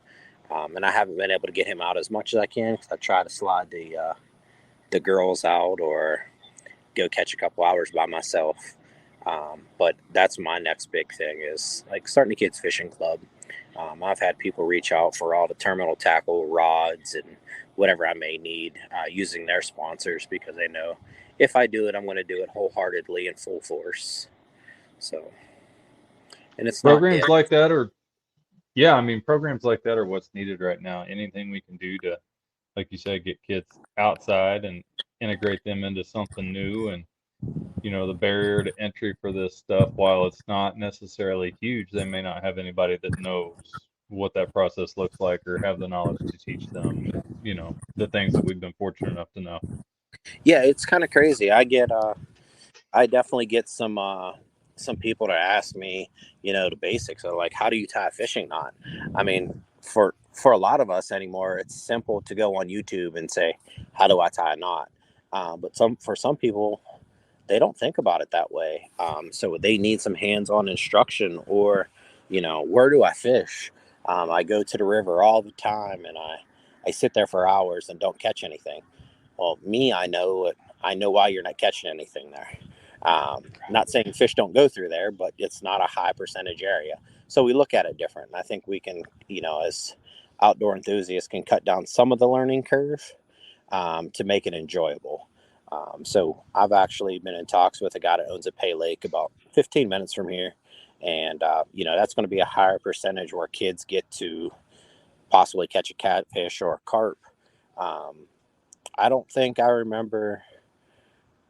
And I haven't been able to get him out as much as I can because I try to slide the girls out or go catch a couple hours by myself. But that's my next big thing is like starting a kids fishing club. I've had people reach out for all the terminal tackle, rods, and whatever I may need using their sponsors because they know if I do it, I'm going to do it wholeheartedly and full force. So, and it's programs like that are, programs like that are what's needed right now. Anything we can do to, like you said, get kids outside and integrate them into something new and the barrier to entry for this stuff, while it's not necessarily huge, they may not have anybody that knows what that process looks like or have the knowledge to teach them, the things that we've been fortunate enough to know. Yeah, it's kind of crazy. I definitely get some people to ask me, the basics of like, how do you tie a fishing knot? I mean, for a lot of us anymore, it's simple to go on YouTube and say, how do I tie a knot? But for some people, they don't think about it that way. So they need some hands-on instruction, or, where do I fish? I go to the river all the time and I sit there for hours and don't catch anything. Well, I know why you're not catching anything there. Not saying fish don't go through there, but it's not a high percentage area. So we look at it different. And I think we can, as outdoor enthusiasts, can cut down some of the learning curve to make it enjoyable. So I've actually been in talks with a guy that owns a pay lake about 15 minutes from here. And, that's going to be a higher percentage where kids get to possibly catch a catfish or a carp. I don't think I remember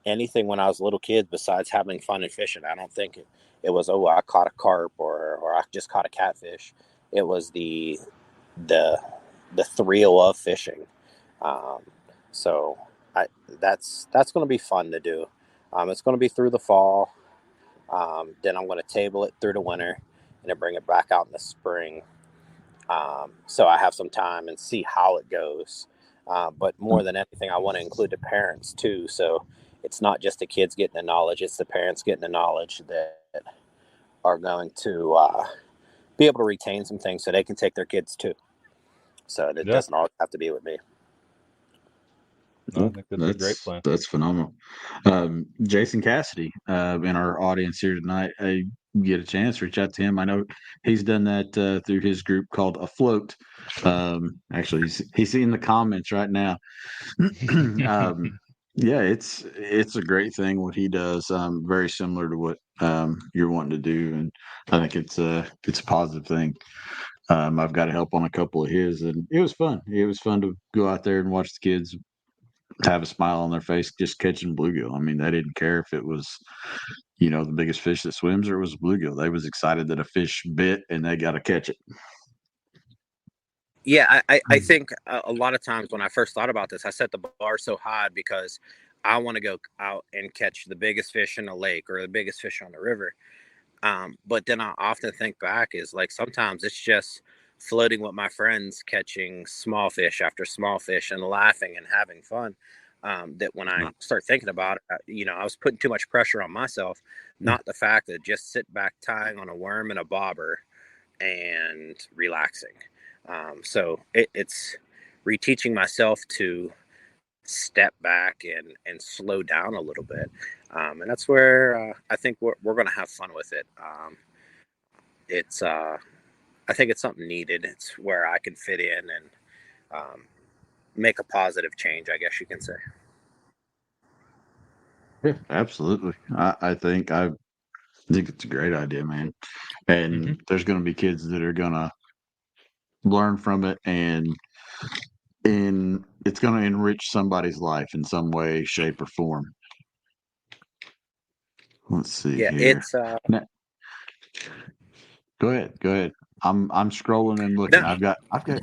anything when I was a little kid besides having fun and fishing. I don't think it was, I caught a carp or I just caught a catfish. It was the thrill of fishing. So that's going to be fun to do. It's going to be through the fall. Then I'm going to table it through the winter and then bring it back out in the spring. So I have some time and see how it goes. But more than anything, I want to include the parents too. So it's not just the kids getting the knowledge, it's the parents getting the knowledge that are going to be able to retain some things so they can take their kids too. So it doesn't always have to be with me. No, I think that's a great plan. That's phenomenal. Jason Cassidy in our audience here tonight. You get a chance, reach out to him. I know he's done that through his group called Afloat. Actually, he's in the comments right now. Yeah, it's a great thing what he does. Very similar to what you're wanting to do, and I think it's a positive thing. I've got to help on a couple of his, and it was fun. It was fun to go out there and watch the kids have a smile on their face just catching bluegill. I mean, they didn't care if it was, the biggest fish that swims or it was bluegill. They was excited that a fish bit and they got to catch it. Yeah, I think a lot of times when I first thought about this, I set the bar so high because I want to go out and catch the biggest fish in the lake or the biggest fish on the river. But then I often think back is like sometimes it's just floating with my friends, catching small fish after small fish and laughing and having fun. That when I start thinking about it, I was putting too much pressure on myself, not the fact that just sit back tying on a worm and a bobber and relaxing. So it's reteaching myself to step back and slow down a little bit. And that's where I think we're going to have fun with it. I think it's something needed. It's where I can fit in and make a positive change, I guess you can say. Yeah, absolutely. I think it's a great idea, man. And there's going to be kids that are going to learn from it, and it's going to enrich somebody's life in some way, shape, or form. Let's see. Yeah, here. it's Now, go ahead. I'm scrolling and looking. I've got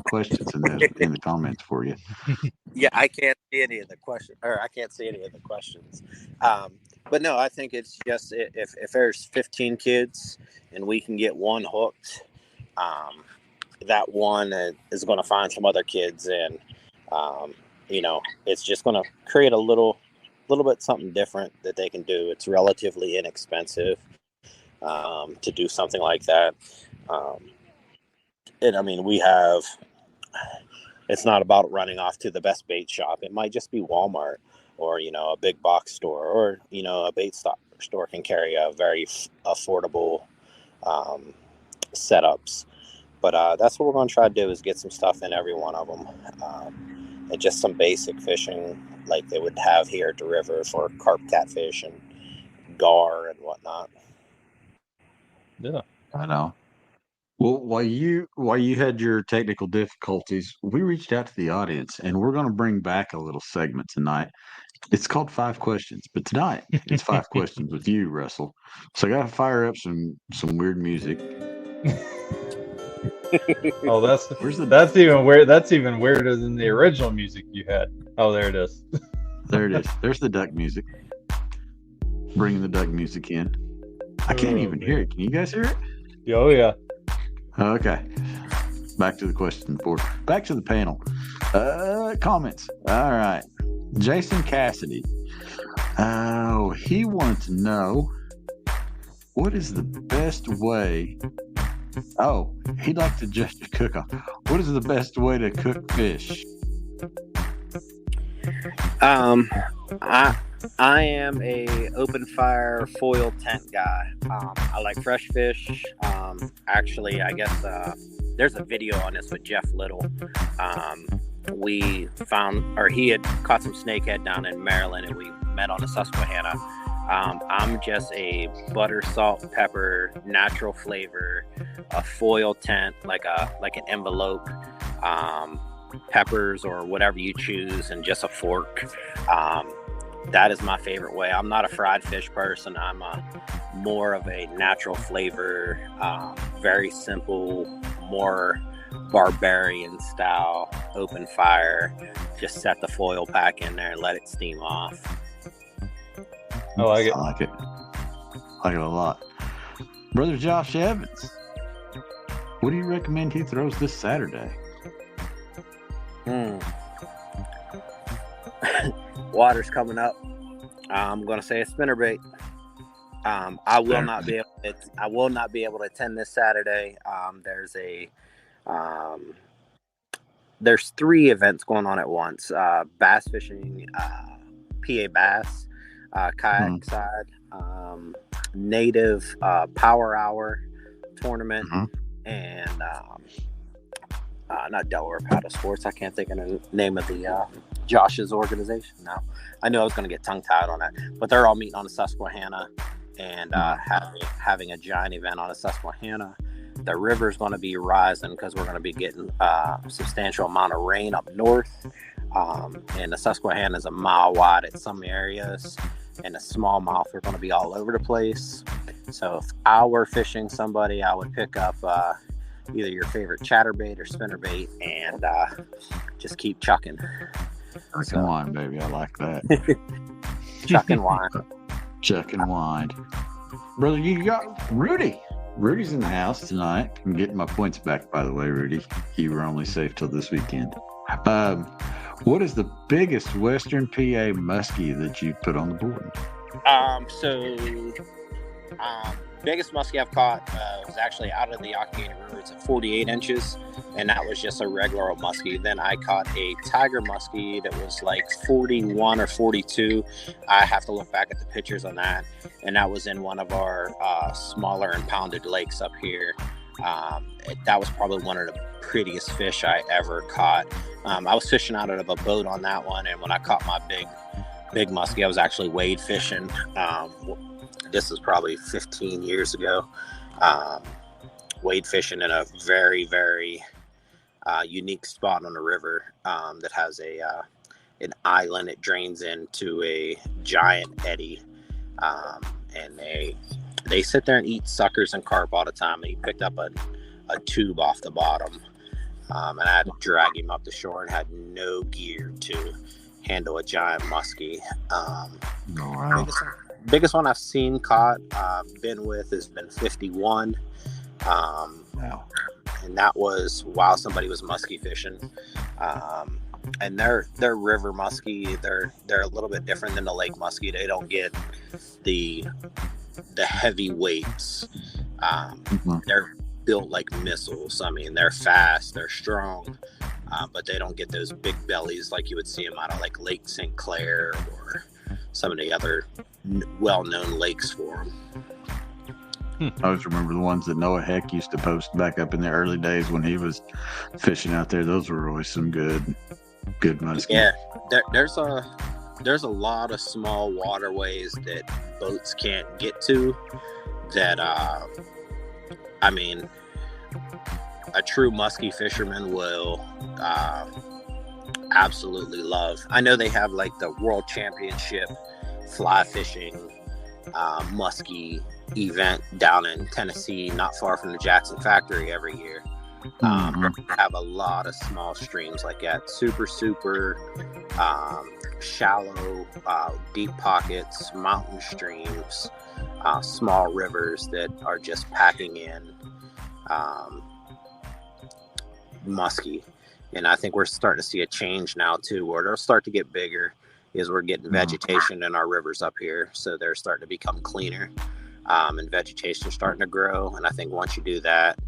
questions in the comments for you. Yeah, I can't see any of the questions, or I can't see any of the questions. But no, I think it's just if there's 15 kids and we can get one hooked, that one is going to find some other kids, and it's just going to create a little bit something different that they can do. It's relatively inexpensive to do something like that. And I mean, it's not about running off to the best bait shop. It might just be Walmart or, a big box store, or, a bait store can carry a very affordable setups. But that's what we're going to try to do is get some stuff in every one of them. And just some basic fishing like they would have here at the river for carp, catfish, and gar and whatnot. Yeah, I know. Well, while you had your technical difficulties, we reached out to the audience, and we're going to bring back a little segment tonight. It's called 5 questions, but tonight it's 5 questions with you, Russell. So I got to fire up some weird music. Oh, that's even weird. That's even weirder than the original music you had. Oh, there it is. There it is. There's the duck music. Bringing the duck music in. I can't even hear it. Can you guys hear it? Oh yeah. Okay. Back to the question board. Back to the panel. Comments. All right. Jason Cassidy. Oh, he wanted to know what is the best way. Oh, he'd like to just cook on. What is the best way to cook fish? I am a open fire foil tent guy. I like fresh fish. Actually, I guess there's a video on this with Jeff Little. We found, or he had caught some snakehead down in Maryland, and we met on the Susquehanna. I'm just a butter, salt, pepper, natural flavor, a foil tent, like an envelope, peppers or whatever you choose, and just a fork. That is my favorite way. I'm not a fried fish person. I'm more of a natural flavor, very simple, more barbarian style, open fire. Just set the foil pack in there and let it steam off. I like it. I like it. I like it a lot. Brother Josh Evans, what do you recommend he throws this Saturday? Water's coming up. I'm going to say a spinnerbait. I will not be able to attend this Saturday. There's 3 events going on at once. Bass fishing, PA Bass, kayak side, native power hour tournament, and not Delaware Paddle Sports. I can't think of the name of the Josh's organization now. I knew I was going to get tongue-tied on that, but they're all meeting on the Susquehanna and having a giant event on the Susquehanna. The river's going to be rising because we're going to be getting a substantial amount of rain up north. And the Susquehanna is a mile wide at some areas, and the smallmouth are going to be all over the place. So if I were fishing somebody, I would pick up either your favorite chatterbait or spinnerbait and just keep chucking. Chucking wine, baby. I like that. Chucking wine. Chucking wine. Brother, you got Rudy. Rudy's in the house tonight. I'm getting my points back, by the way, Rudy. You were only safe till this weekend. What is the biggest Western PA muskie that you put on the board? Biggest muskie I've caught was actually out of the Occoquan River. It's at 48 inches, and that was just a regular old muskie. Then I caught a tiger muskie that was like 41 or 42. I have to look back at the pictures on that, and that was in one of our smaller impounded lakes up here. That was probably one of the prettiest fish I ever caught. I was fishing out of a boat on that one, and when I caught my big muskie, I was actually wade fishing. This is probably 15 years ago. Wade fishing in a very, very unique spot on the river that has an island. It drains into a giant eddy, and they sit there and eat suckers and carp all the time. And he picked up a tube off the bottom, and I had to drag him up the shore and had no gear to handle a giant muskie. Biggest one I've seen caught, been with, has been 51. Wow. And that was while somebody was muskie fishing. And they're river muskie. They're a little bit different than the lake muskie. They don't get the heavy weights. They're built like missiles. I mean, they're fast, they're strong, but they don't get those big bellies like you would see them out of like Lake St. Clair or some of the other well-known lakes for them. I always remember the ones that Noah Heck used to post back up in the early days when he was fishing out there. Those were always some good muskie. Yeah, there's a lot of small waterways that boats can't get to that I mean, a true muskie fisherman will absolutely love. I know they have like the World Championship fly fishing muskie event down in Tennessee, not far from the Jackson factory every year. Have a lot of small streams like that, super shallow, deep pockets, mountain streams, small rivers that are just packing in muskie. And I think we're starting to see a change now too, where it'll start to get bigger as we're getting vegetation in our rivers up here, so they're starting to become cleaner, and vegetation starting to grow. And I think once you do that,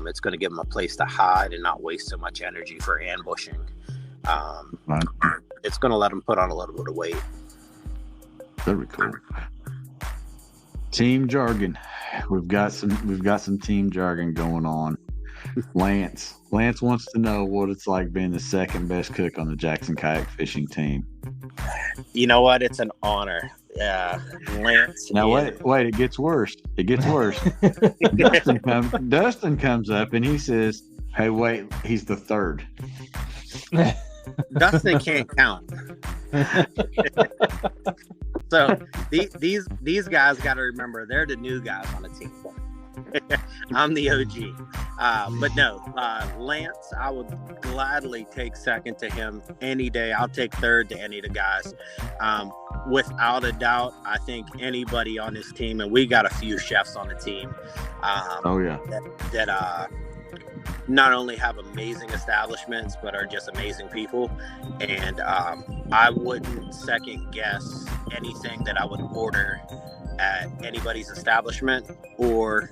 it's going to give them a place to hide and not waste so much energy for ambushing. It's going to let them put on a little bit of weight. Very cool. Team jargon. We've got some team jargon going on. Lance wants to know what it's like being the second best cook on the Jackson Kayak fishing team. You know what? It's an honor. Lance. Now wait, it gets worse. Dustin comes up and he says, "Hey, wait, he's the third." Dustin can't count. So these guys got to remember they're the new guys on the team. I'm the OG. But no, Lance, I would gladly take second to him any day. I'll take third to any of the guys. Without a doubt, I think anybody on this team, and we got a few chefs on the team. That not only have amazing establishments, but are just amazing people. And I wouldn't second guess anything that I would order at anybody's establishment or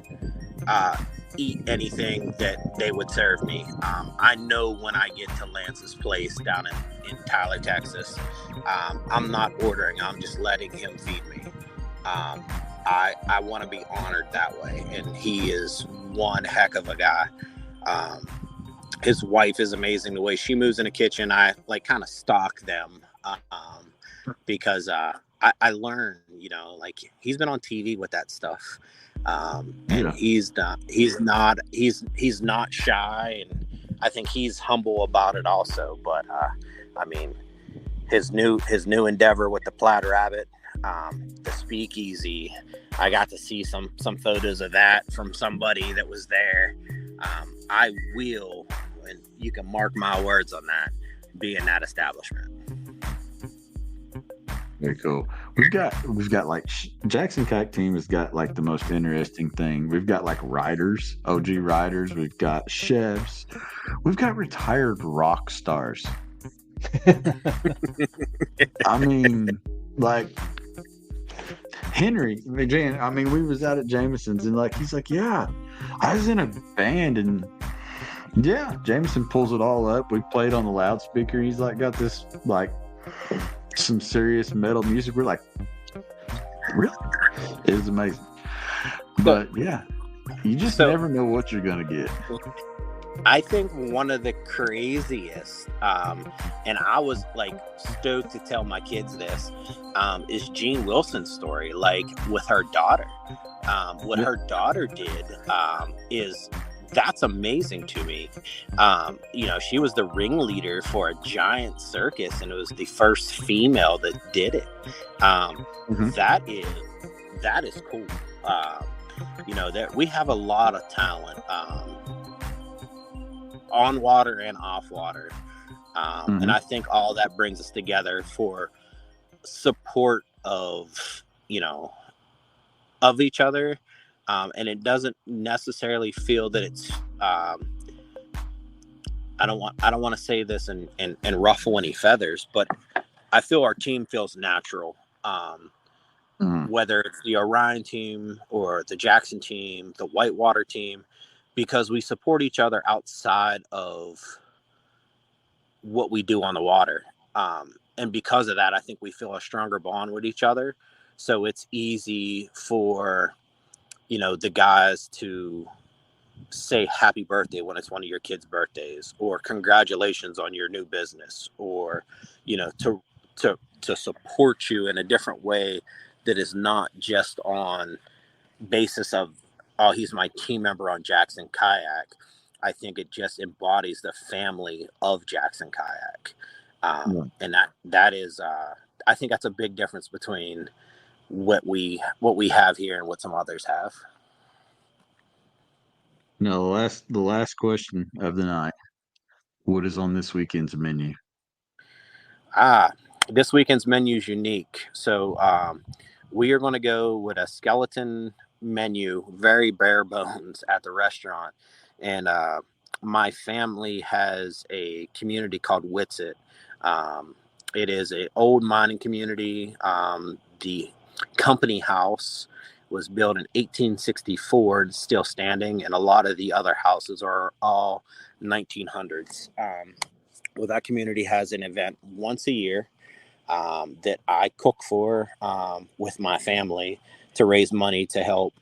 eat anything that they would serve me. I know when I get to Lance's place down in Tyler, Texas, I'm not ordering, I'm just letting him feed me. I want to be honored that way, and he is one heck of a guy. His wife is amazing. The way she moves in the kitchen, I like kind of stalk them because I learned, like he's been on TV with that stuff, and he's not shy, and I think he's humble about it also. But I mean, his new endeavor with the Plaid Rabbit, the Speakeasy, I got to see some photos of that from somebody that was there. I will, and you can mark my words on that, be in that establishment. Very cool. We've got like Jackson Kayak team has got like the most interesting thing. We've got like riders, OG riders. We've got chefs. We've got retired rock stars. I mean, like Henry, I mean, we was out at Jameson's and like he's like, yeah, I was in a band and yeah, Jameson pulls it all up. We played on the loudspeaker. He's like got this like some serious metal music. We're like, really? It was amazing. But yeah, you just never know what you're gonna get. I think one of the craziest, and I was like stoked to tell my kids this, is Jean Wilson's story, like with her daughter. What her daughter did is that's amazing to me. She was the ringleader for a giant circus, and it was the first female that did it. That is cool. That we have a lot of talent on water and off water, and I think all that brings us together for support of each other. And it doesn't necessarily feel that it's I don't want to say this and ruffle any feathers, but I feel our team feels natural. Whether it's the Orion team or the Jackson team, the Whitewater team, because we support each other outside of what we do on the water. And because of that, I think we feel a stronger bond with each other. So it's easy for the guys to say happy birthday when it's one of your kids' birthdays, or congratulations on your new business, or to support you in a different way that is not just on basis of, oh, he's my team member on Jackson Kayak. I think it just embodies the family of Jackson Kayak. And that is, I think that's a big difference between what we have here and what some others have. Now, the last question of the night. What is on this weekend's menu? This weekend's menu is unique. So we are going to go with a skeleton menu, very bare bones at the restaurant. And my family has a community called Witsit. It is an old mining community. The company house was built in 1864. It's still standing, and a lot of the other houses are all 1900s. Well, that community has an event once a year that I cook for with my family to raise money to help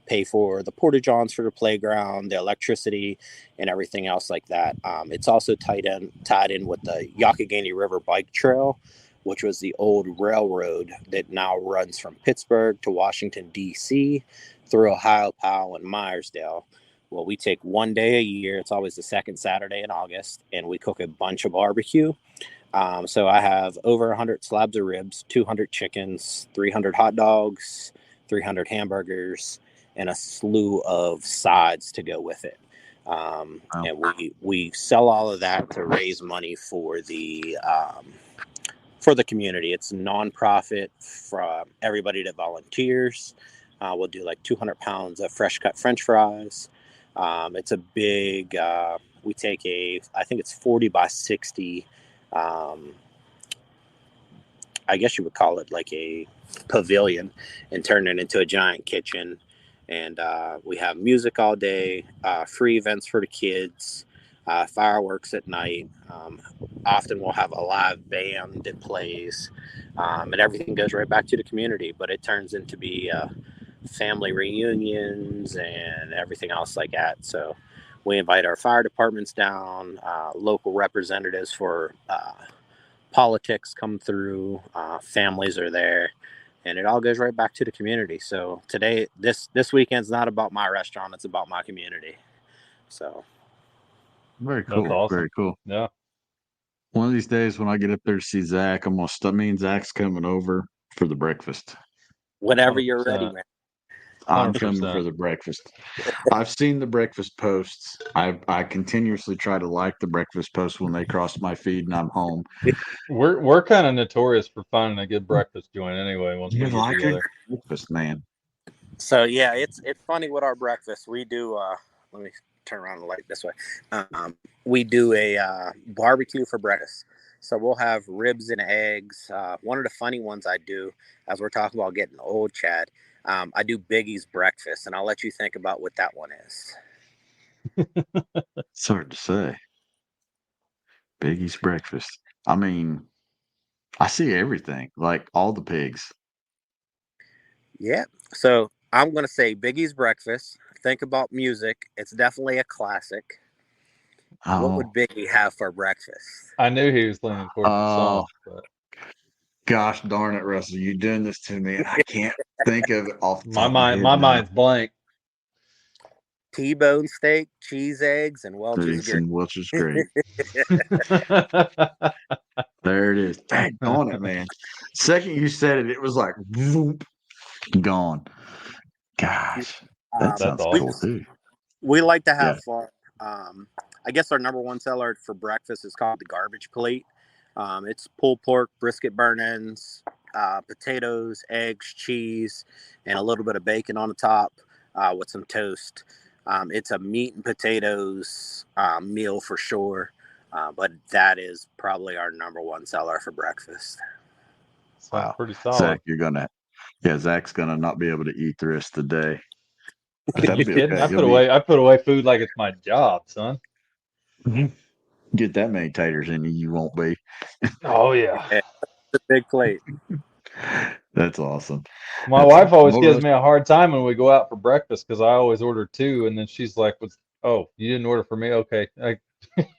pay for the porta-johns for the playground, the electricity, and everything else like that. It's also tied in with the Youghiogheny River Bike Trail, which was the old railroad that now runs from Pittsburgh to Washington, D.C., through Ohio, Powell, and Myersdale. Well, we take one day a year. It's always the second Saturday in August, and we cook a bunch of barbecue. So I have over 100 slabs of ribs, 200 chickens, 300 hot dogs, 300 hamburgers, and a slew of sides to go with it. And we sell all of that to raise money for the community. It's a nonprofit for everybody that volunteers. We'll do like 200 pounds of fresh cut French fries. It's a big, we take I think it's 40 by 60. I guess you would call it like a pavilion, and turn it into a giant kitchen. And we have music all day, free events for the kids, fireworks at night. Often we'll have a live band that plays, and everything goes right back to the community. But it turns into be family reunions and everything else like that. So we invite our fire departments down, local representatives for politics come through, families are there, and it all goes right back to the community. So today, this weekend's not about my restaurant, it's about my community. So very cool. That's awesome. Very cool. Yeah. One of these days when I get up there to see Zach, I'm gonna stop. Me and Zach's coming over for the breakfast. Whenever you're ready, man. I'm coming for the breakfast. I've seen the breakfast posts. I continuously try to like the breakfast posts when they cross my feed and I'm home. We're kind of notorious for finding a good breakfast joint anyway. Once we get like together, breakfast, man. So yeah, it's funny with our breakfast. We do. Let me turn around the light this way. We do a barbecue for breakfast. So we'll have ribs and eggs. One of the funny ones I do, as we're talking about getting old, Chad, I do Biggie's breakfast, and I'll let you think about what that one is. It's hard to say. Biggie's breakfast. I mean, I see everything, like all the pigs. Yeah. So I'm going to say Biggie's breakfast. Think about music. It's definitely a classic. What would Biggie have for breakfast? I knew he was leaning towards the song. But... Gosh darn it, Russell! You're doing this to me, and I can't think of it off the top my mind's blank. T-bone steak, cheese eggs, and Welch's and Welch's grape. There it is. Dang on it, man. Second you said it, it was like whoop, gone. Gosh, that sounds awesome. cool too. We like to have fun. I guess our number one seller for breakfast is called the garbage plate. It's pulled pork, brisket burn-ins, potatoes, eggs, cheese, and a little bit of bacon on the top with some toast. It's a meat and potatoes meal for sure, but that is probably our number one seller for breakfast. Wow, pretty solid. Zach, Zach's gonna not be able to eat the rest of the day. Are you kidding? Okay. I put away food like it's my job, son. Get that many taters in you won't be. Oh yeah, it's a big plate. That's awesome. My wife always gives me a hard time when we go out for breakfast because I always order two, and then she's like, "Oh, you didn't order for me? Okay."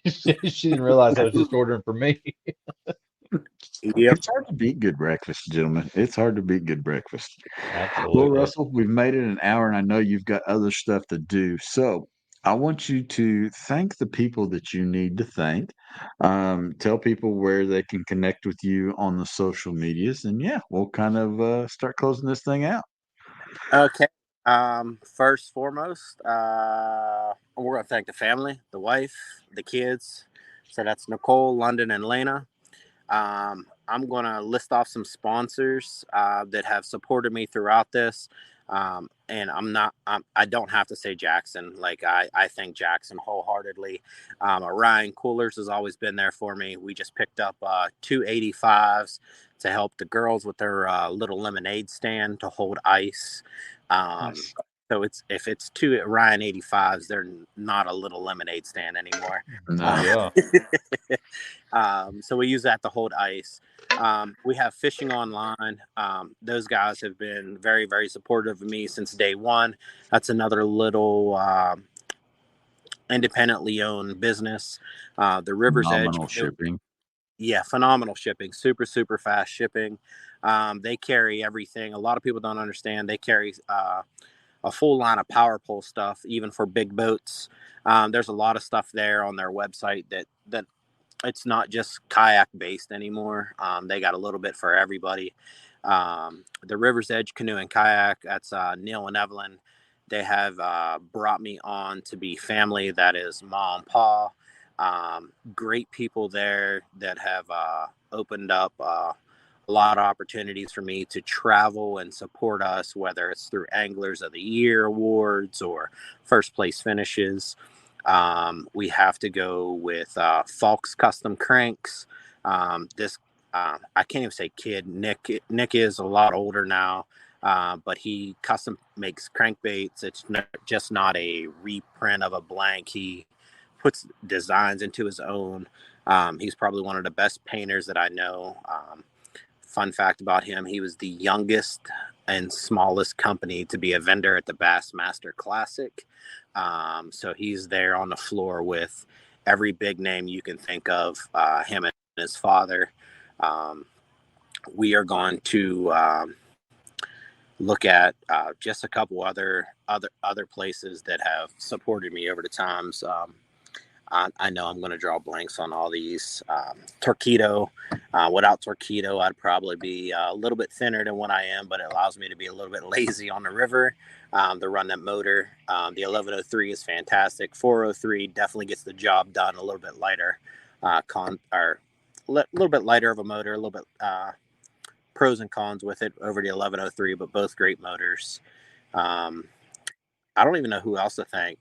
She didn't realize I was just ordering for me. It's hard to beat good breakfast, gentlemen. It's hard to beat good breakfast. Absolutely. Well, Russell, we've made it an hour, and I know you've got other stuff to do. So I want you to thank the people that you need to thank. Tell people where they can connect with you on the social medias, and yeah, we'll kind of start closing this thing out. Okay. First foremost, we're gonna thank the family, the wife, the kids. So that's Nicole, London, and Lena. I'm going to list off some sponsors that have supported me throughout this. And I don't have to say Jackson. Like, I thank Jackson wholeheartedly. Orion Coolers has always been there for me. We just picked up 285s to help the girls with their little lemonade stand to hold ice. Nice. So if it's two Orion 85s, they're not a little lemonade stand anymore. No. So we use that to hold ice. We have Fishing Online. Those guys have been very, very supportive of me since day one. That's another little independently owned business. The River's Phenomenal Edge shipping. Yeah, phenomenal shipping. Super, super fast shipping. They carry everything. A lot of people don't understand. They carry a full line of power pole stuff, even for big boats. There's a lot of stuff there on their website that it's not just kayak based anymore. They got a little bit for everybody. The River's Edge Canoe and Kayak, that's Neil and Evelyn. They have brought me on to be family. That is Ma and Pa. Great people there that have opened up a lot of opportunities for me to travel and support us, whether it's through Anglers of the Year awards or first place finishes. We have to go with Falk's Custom Cranks. I can't even say kid. Nick is a lot older now, but he custom makes crankbaits. It's just not a reprint of a blank. He puts designs into his own. He's probably one of the best painters that I know. Fun fact about him, he was the youngest and smallest company to be a vendor at the Bassmaster Classic. So he's there on the floor with every big name you can think of, him and his father. We are going to look at just a couple other places that have supported me over the times. I know I'm going to draw blanks on all these. Torquedo. Without Torquedo, I'd probably be a little bit thinner than what I am, but it allows me to be a little bit lazy on the river to run that motor. The 1103 is fantastic. 403 definitely gets the job done. A little bit lighter, a little bit lighter of a motor. A little bit pros and cons with it over the 1103, but both great motors. I don't even know who else to thank.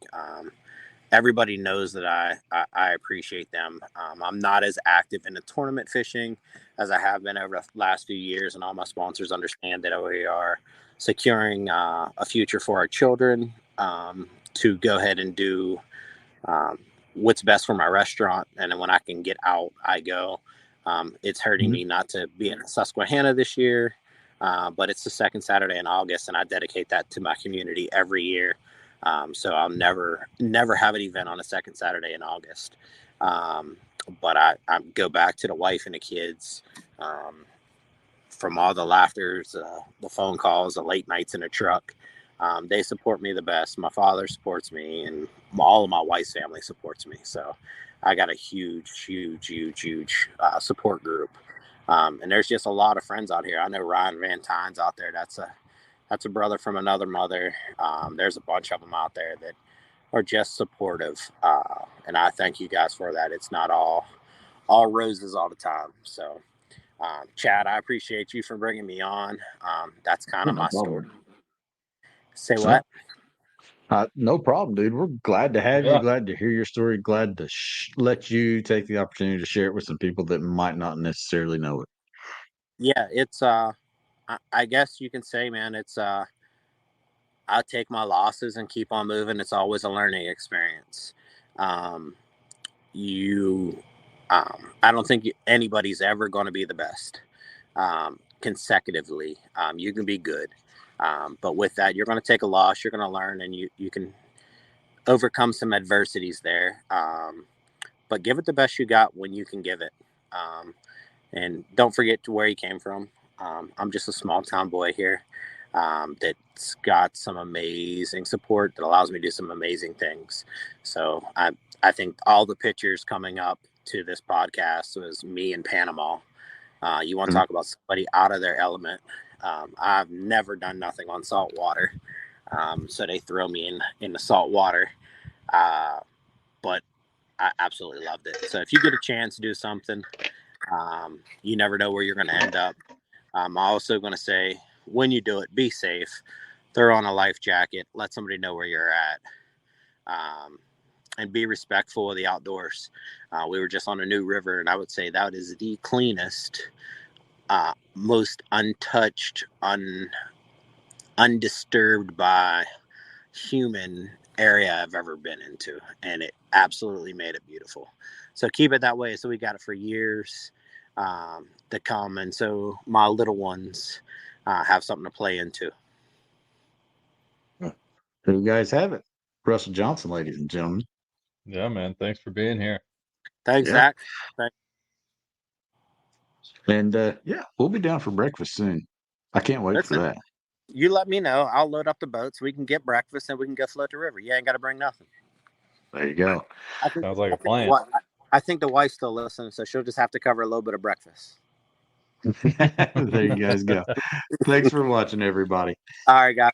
Everybody knows that I appreciate them. I'm not as active in the tournament fishing as I have been over the last few years, and all my sponsors understand that we are securing a future for our children to go ahead and do what's best for my restaurant. And then when I can get out, I go. It's hurting me not to be in Susquehanna this year, but it's the second Saturday in August, and I dedicate that to my community every year. So I'll never have an event on a second Saturday in August. But I go back to the wife and the kids, from all the laughters, the phone calls, the late nights in the truck. They support me the best. My father supports me, and all of my wife's family supports me. So I got a huge support group. And there's just a lot of friends out here. I know Ryan Van Tyne's out there. That's a brother from another mother. There's a bunch of them out there that are just supportive. And I thank you guys for that. It's not all roses all the time. So, Chad, I appreciate you for bringing me on. That's kind of my story. Say what? No problem, dude. We're glad to have you. Glad to hear your story. Glad to let you take the opportunity to share it with some people that might not necessarily know it. Yeah, it's I guess you can say, man, it's I take my losses and keep on moving. It's always a learning experience. I don't think anybody's ever going to be the best consecutively. You can be good, but with that, you're going to take a loss. You're going to learn, and you can overcome some adversities there. But give it the best you got when you can give it, and don't forget where you came from. I'm just a small town boy here. that's got some amazing support that allows me to do some amazing things. So I think all the pictures coming up to this podcast was me in Panama. You want to talk about somebody out of their element. I've never done nothing on salt water. So they throw me in the salt water. But I absolutely loved it. So if you get a chance to do something, you never know where you're going to end up. I'm also going to say, when you do it, be safe. Throw on a life jacket. Let somebody know where you're at. And be respectful of the outdoors. We were just on a new river, and I would say that is the cleanest, most untouched, undisturbed by human area I've ever been into, and it absolutely made it beautiful. So keep it that way. So we got it for years to come, and so my little ones have something to play into. There you guys have it. Russell Johnson, ladies and gentlemen. Yeah, man. Thanks for being here. Thanks, Yeah. Zach. Thanks. And we'll be down for breakfast soon. I can't wait for that. You let me know. I'll load up the boat so we can get breakfast and we can go float the river. You ain't got to bring nothing. There you go. Sounds like a plan. I think the wife's still listening, so she'll just have to cover a little bit of breakfast. There you guys go. Thanks for watching, everybody. All right, guys.